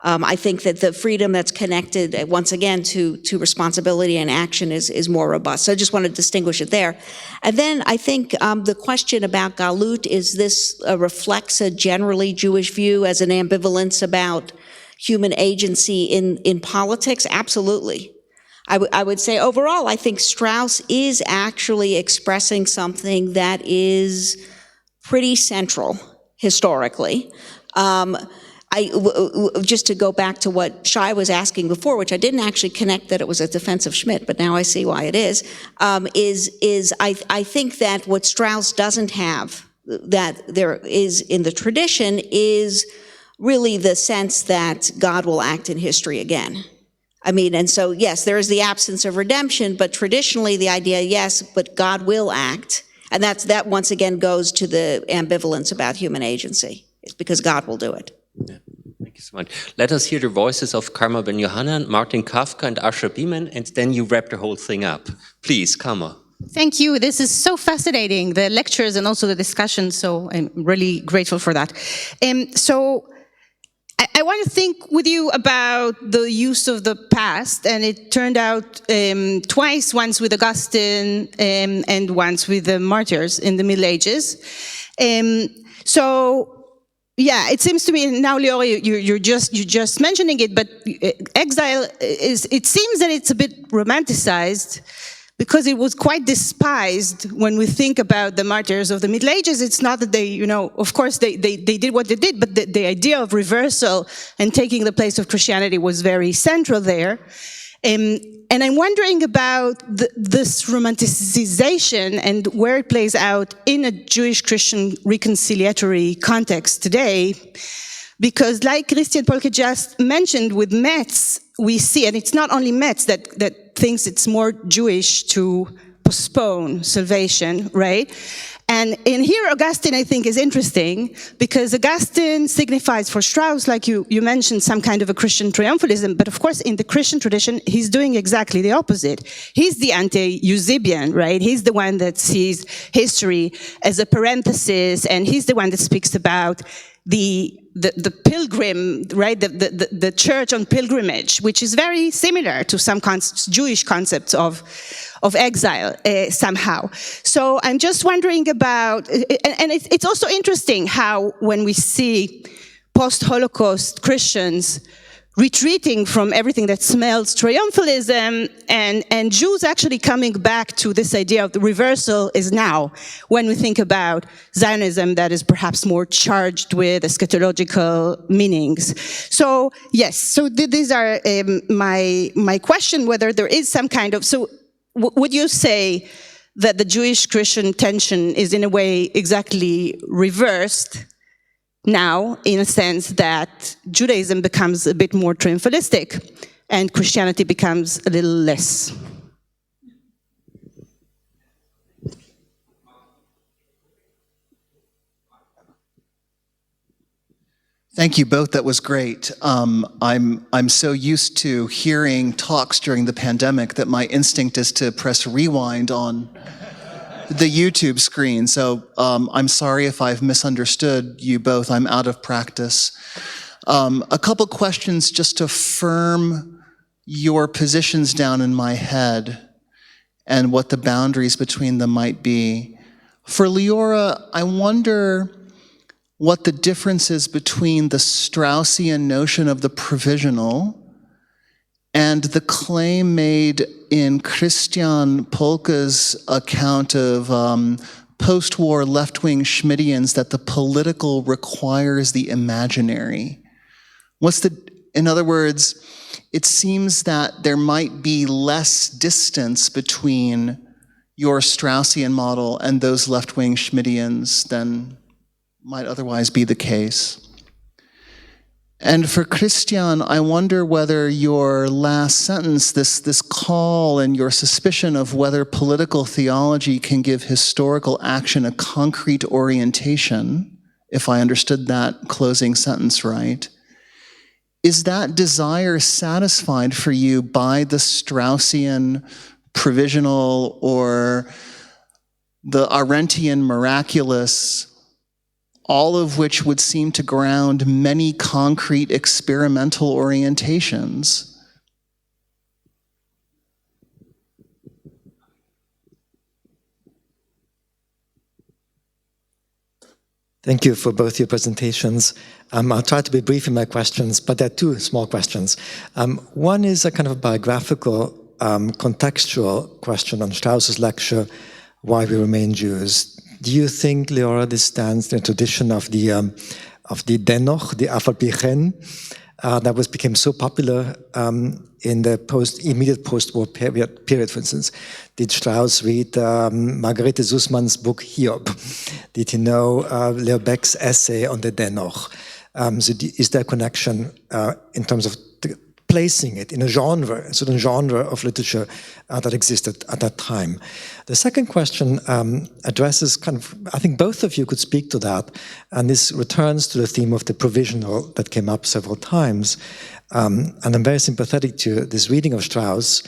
I think that the freedom that's connected, once again, to responsibility and action is more robust. So I just want to distinguish it there. And then I think the question about Galut, is this reflects a generally Jewish view as an ambivalence about human agency in politics? Absolutely. I would say overall, I think Strauss is actually expressing something that is pretty central historically. Just to go back to what Shai was asking before, which I didn't actually connect that it was a defense of Schmitt, but now I see why it is I think that what Strauss doesn't have, that there is in the tradition, is really the sense that God will act in history again. I mean, and so, yes, there is the absence of redemption, but traditionally the idea, yes, but God will act. And that once again goes to the ambivalence about human agency. It's because God will do it. Yeah. Thank you so much. Let us hear the voices of Karma Ben Yohanan, Martin Kafka, and Asher Beeman, and then you wrap the whole thing up. Please, Karma. Thank you. This is so fascinating, the lectures and also the discussion, so I'm really grateful for that. So I want to think with you about the use of the past, and it turned out twice, once with Augustine and once with the martyrs in the Middle Ages. So yeah, it seems to me now, Liori, you're just mentioning it, but exile it seems that it's a bit romanticized, because it was quite despised when we think about the martyrs of the Middle Ages. It's not that they, of course they did what they did, but the idea of reversal and taking the place of Christianity was very central there. And I'm wondering about this romanticization and where it plays out in a Jewish-Christian reconciliatory context today. Because like Christian Polke just mentioned with Metz, we see, and it's not only Metz that thinks it's more Jewish to postpone salvation, right? And in here, Augustine, I think, is interesting, because Augustine signifies for Strauss, like you mentioned, some kind of a Christian triumphalism, but of course, in the Christian tradition, he's doing exactly the opposite. He's the anti-Eusebian, right? He's the one that sees history as a parenthesis, and he's the one that speaks about the pilgrim, right? The church on pilgrimage, which is very similar to some Jewish concepts of exile somehow. So I'm just wondering about, and it's also interesting how when we see post-Holocaust Christians retreating from everything that smells triumphalism, and Jews actually coming back to this idea of the reversal is now, when we think about Zionism that is perhaps more charged with eschatological meanings. So yes, so these are my question, whether there is some kind of, so would you say that the Jewish-Christian tension is in a way exactly reversed now, in a sense that Judaism becomes a bit more triumphalistic and Christianity becomes a little less? Thank you both. That was great. I'm so used to hearing talks during the pandemic that my instinct is to press rewind on the YouTube screen. So I'm sorry if I've misunderstood you both. I'm out of practice. A couple questions just to firm your positions down in my head and what the boundaries between them might be. For Leora, I wonder what the difference is between the Straussian notion of the provisional and the claim made in Christian Polke's account of post-war left-wing Schmittians that the political requires the imaginary. In other words, it seems that there might be less distance between your Straussian model and those left-wing Schmittians than might otherwise be the case. And for Christian, I wonder whether your last sentence, this call and your suspicion of whether political theology can give historical action a concrete orientation, if I understood that closing sentence right, is that desire satisfied for you by the Straussian provisional or the Arendtian miraculous, all of which would seem to ground many concrete experimental orientations? Thank you for both your presentations. I'll try to be brief in my questions, but there are two small questions. One is a kind of biographical, contextual question on Strauss's lecture, Why We Remain Jews. Do you think, Leora, this stands in the tradition of the Dennoch, the Af al pi chen, that became so popular in the immediate post-war period, for instance? Did Strauss read Margarete Sussmann's book Hiob? Did he know Leo Beck's essay on the Dennoch? So is there a connection in terms of placing it in a certain genre of literature that existed at that time? The second question addresses I think both of you could speak to that, and this returns to the theme of the provisional that came up several times. And I'm very sympathetic to this reading of Strauss,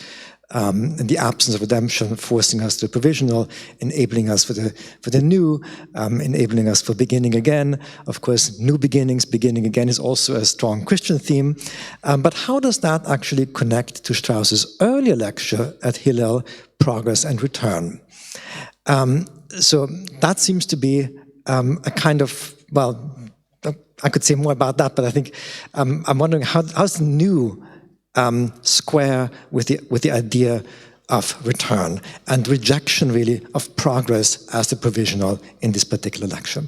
and the absence of redemption forcing us to the provisional, enabling us for the new, enabling us for beginning again. Of course, new beginnings, beginning again is also a strong Christian theme. But how does that actually connect to Strauss's earlier lecture at Hillel, Progress and Return? So that seems to be a kind of, well, I could say more about that, but I think I'm wondering how's the new square with the idea of return and rejection, really, of progress as the provisional in this particular lecture.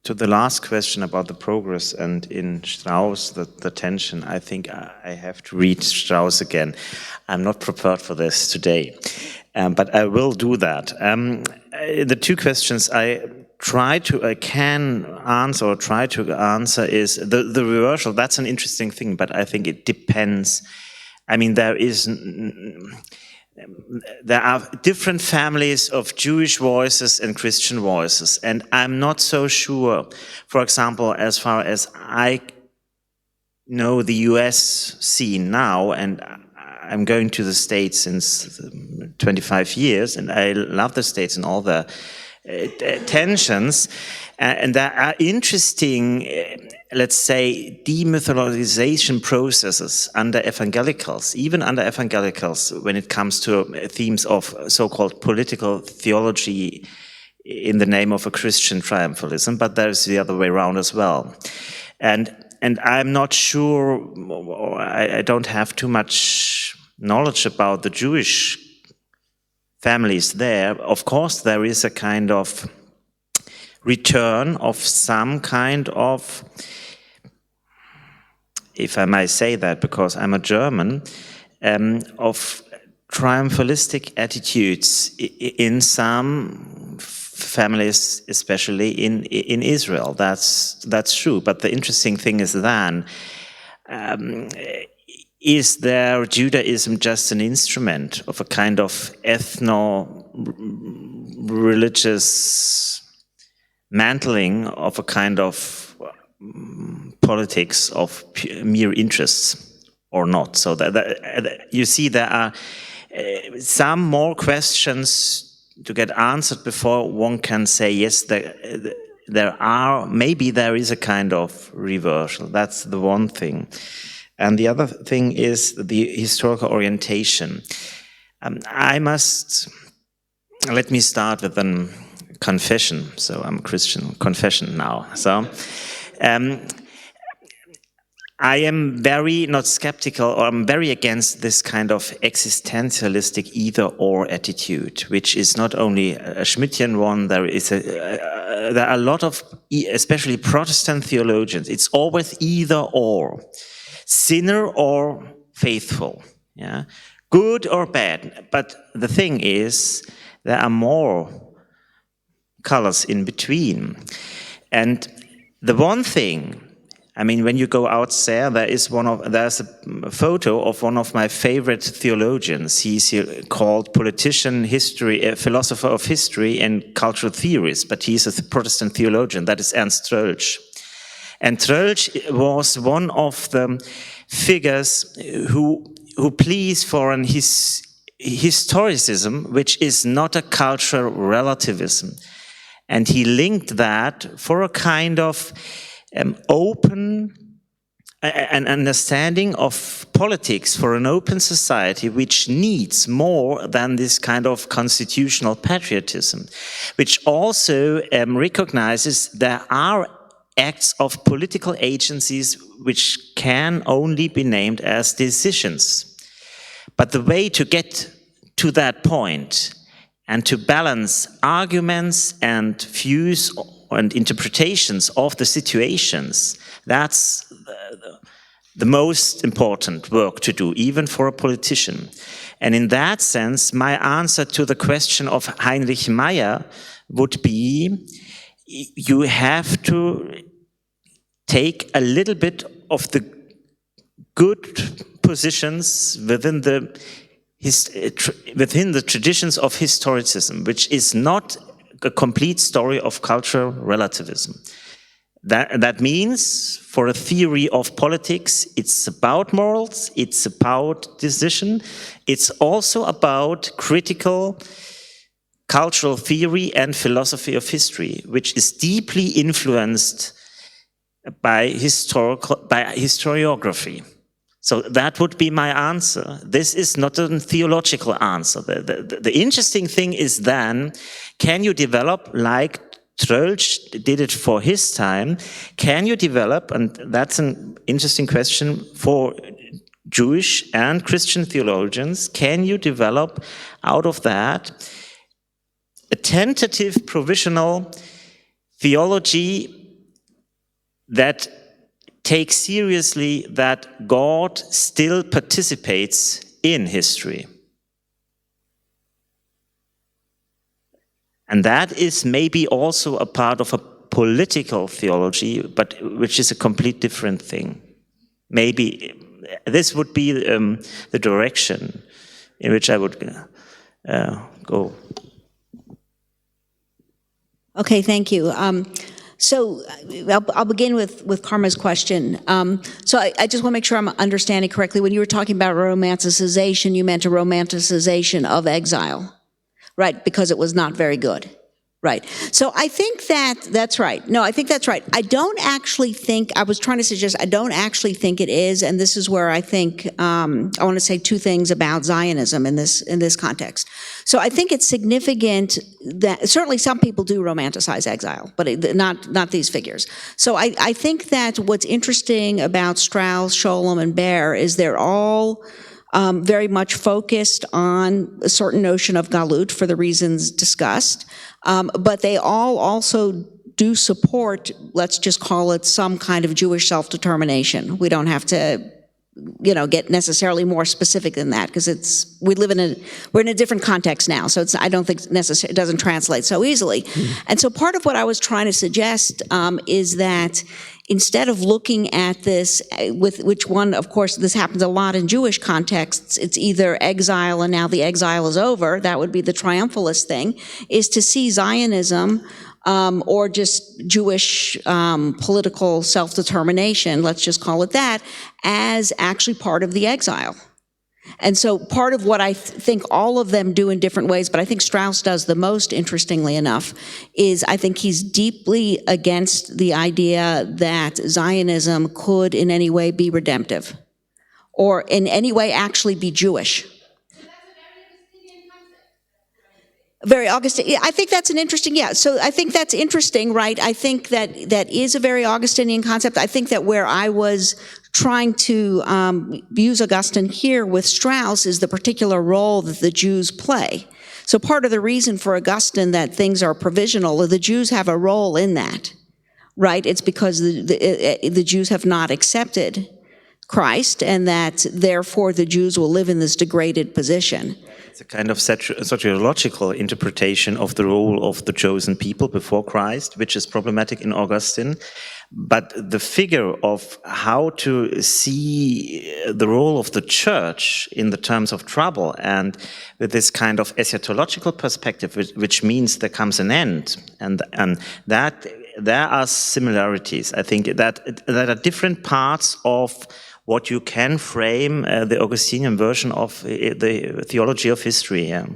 To the last question about the progress and in Strauss, the tension, I think I have to read Strauss again. I'm not prepared for this today. But I will do that. The two questions I can answer or try to answer is the reversal. That's an interesting thing, but I think it depends. I mean, there are different families of Jewish voices and Christian voices, and I'm not so sure, for example, as far as I know the US scene now, and I'm going to the States since 25 years, and I love the States and all the tensions, and there are interesting, let's say, demythologization processes under evangelicals, even under evangelicals, when it comes to themes of so-called political theology in the name of a Christian triumphalism, but there's the other way around as well. And I'm not sure, or I don't have too much knowledge about the Jewish families there. Of course, there is a kind of return of some kind of, if I may say that because I'm a German, of triumphalistic attitudes in some families, especially in Israel. That's true. But the interesting thing is then, is there Judaism just an instrument of a kind of ethno-religious mantling of a kind of politics of mere interests or not? So that you see there are some more questions to get answered before one can say, yes, maybe there is a kind of reversal. That's the one thing. And the other thing is the historical orientation. Let me start with a confession. So I'm a Christian, confession now. So I am very not skeptical, or I'm very against this kind of existentialistic either-or attitude, which is not only a Schmittian one. There are a lot of, especially Protestant theologians. It's always either-or, sinner or faithful, yeah, good or bad. But the thing is, there are more colors in between, and the one thing. I mean, when you go out there, there's a photo of one of my favorite theologians. He's called philosopher of history and cultural theorist, but he's a Protestant theologian. That is Ernst Troeltsch. And Troeltsch was one of the figures who pleads for an historicism, which is not a cultural relativism. And he linked that for a kind of open an understanding of politics for an open society, which needs more than this kind of constitutional patriotism, which also recognizes there are acts of political agencies which can only be named as decisions. But the way to get to that point and to balance arguments and views and interpretations of the situations, that's the most important work to do, even for a politician. And in that sense, my answer to the question of Heinrich Meyer would be, you have to take a little bit of the good positions within the traditions of historicism, which is not a complete story of cultural relativism. That means, for a theory of politics, it's about morals, it's about decision, it's also about critical cultural theory and philosophy of history, which is deeply influenced by historiography. So that would be my answer. This is not a theological answer. The interesting thing is then, can you develop, like Troeltsch did it for his time, can you develop, and that's an interesting question for Jewish and Christian theologians, can you develop out of that a tentative provisional theology that take seriously that God still participates in history? And that is maybe also a part of a political theology, but which is a complete different thing. Maybe this would be the direction in which I would go. Okay, thank you. So I'll begin with Karma's question. So I just want to make sure I'm understanding correctly. When you were talking about romanticization, you meant a romanticization of exile, right? Because it was not very good, Right. So I think that's right. No, I think that's right. I don't actually think, I was trying to suggest, I don't actually think it is, and this is where I think, I want to say two things about Zionism in this context. So I think it's significant that, certainly some people do romanticize exile, but not these figures. So I think that what's interesting about Strauss, Scholem, and Baer is they're all very much focused on a certain notion of galut for the reasons discussed, but they all also do support, let's just call it some kind of Jewish self-determination. We don't have to, get necessarily more specific than that, because we're in a different context now, so I don't think it doesn't translate so easily. And so part of what I was trying to suggest is that instead of looking at this with which one, of course, this happens a lot in Jewish contexts, it's either exile and now the exile is over, that would be the triumphalist thing, is to see Zionism or just Jewish political self-determination, let's just call it that, as actually part of the exile. And so part of what I think all of them do in different ways, but I think Strauss does the most, interestingly enough, is I think he's deeply against the idea that Zionism could in any way be redemptive or in any way actually be Jewish. Very Augustinian. I think that's an interesting, so I think that's interesting, right? I think that is a very Augustinian concept. I think that where I was trying to use Augustine here with Strauss is the particular role that the Jews play. So part of the reason for Augustine that things are provisional, the Jews have a role in that, right? It's because the Jews have not accepted Christ, and that therefore the Jews will live in this degraded position. It's a kind of soteriological interpretation of the role of the chosen people before Christ, which is problematic in Augustine. But the figure of how to see the role of the church in the terms of trouble, and with this kind of eschatological perspective, which means there comes an end, and that there are similarities. I think that there are different parts of what you can frame the Augustinian version of the theology of history. Yeah.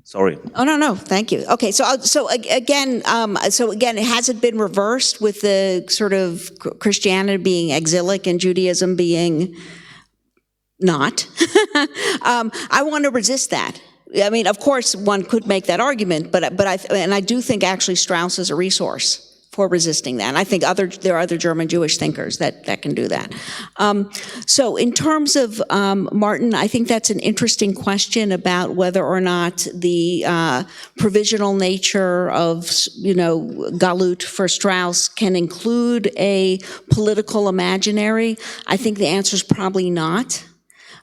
Sorry. Oh, no, thank you. Okay, so again, has it been reversed with the sort of Christianity being exilic and Judaism being not? I want to resist that. I mean, of course, one could make that argument, but I do think actually Strauss is a resource for resisting that. And I think there are other German Jewish thinkers that can do that. So in terms of Martin, I think that's an interesting question about whether or not the provisional nature of, Galut for Strauss can include a political imaginary. I think the answer is probably not.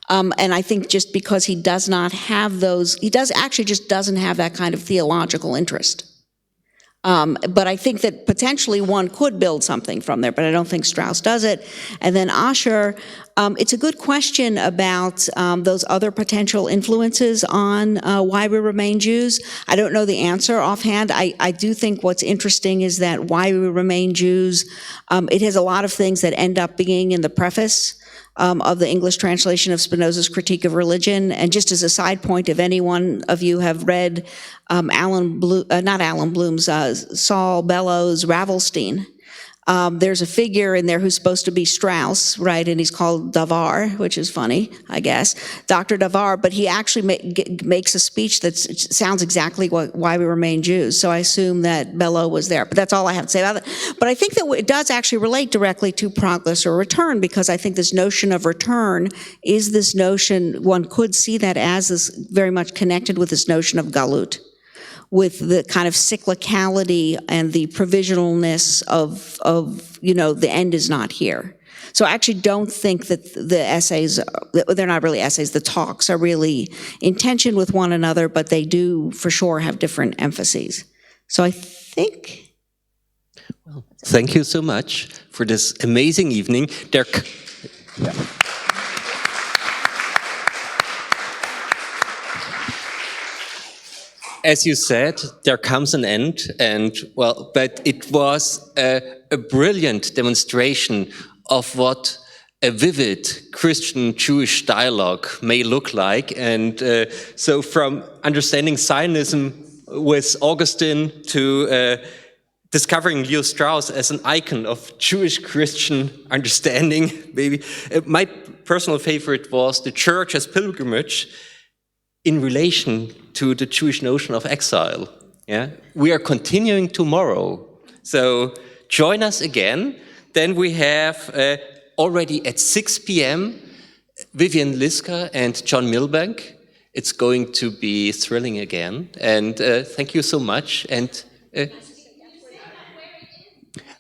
And I think just because he does not have those, he just doesn't have that kind of theological interest. But I think that potentially one could build something from there, but I don't think Strauss does it. And then Asher, it's a good question about those other potential influences on why we remain Jews. I don't know the answer offhand. I do think what's interesting is that why we remain Jews, it has a lot of things that end up being in the preface of the English translation of Spinoza's Critique of Religion. And just as a side point, if any one of you have read Saul Bellows' Ravelstein, there's a figure in there who's supposed to be Strauss, right? And he's called Davar, which is funny, I guess, Dr. Davar, but he actually makes a speech that sounds exactly why we remain Jews. So I assume that Bellow was there, but that's all I have to say about it. But I think that it does actually relate directly to progress or return, because I think this notion of return is this notion, one could see that as this very much connected with this notion of galut, with the kind of cyclicality and the provisionalness of the end is not here. So I actually don't think that the essays, they're not really essays, the talks are really in tension with one another, but they do for sure have different emphases. So I think... Well, thank you so much for this amazing evening. As you said, there comes an end, but it was a brilliant demonstration of what a vivid Christian-Jewish dialogue may look like. And so from understanding Zionism with Augustine to discovering Leo Strauss as an icon of Jewish Christian understanding, maybe. My personal favorite was the church as pilgrimage in relation to the Jewish notion of exile. Yeah? We are continuing tomorrow. So join us again. Then we have already at 6 p.m. Vivian Liska and John Milbank. It's going to be thrilling again. And thank you so much. And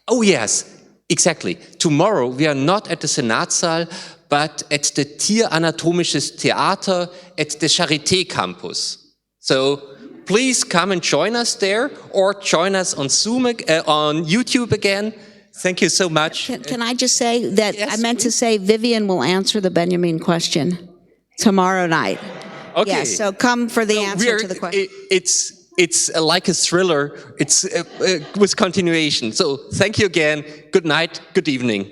oh yes, exactly. Tomorrow we are not at the Senatssaal, but at the Tieranatomisches Theater at the Charité campus. So please come and join us there, or join us on Zoom, on YouTube again. Thank you so much. Can I just say that Yes, I meant to say Vivian will answer the Benjamin question tomorrow night. Okay. Yes, so come for the answer to the question. It's like a thriller. It's with continuation. So thank you again. Good night. Good evening.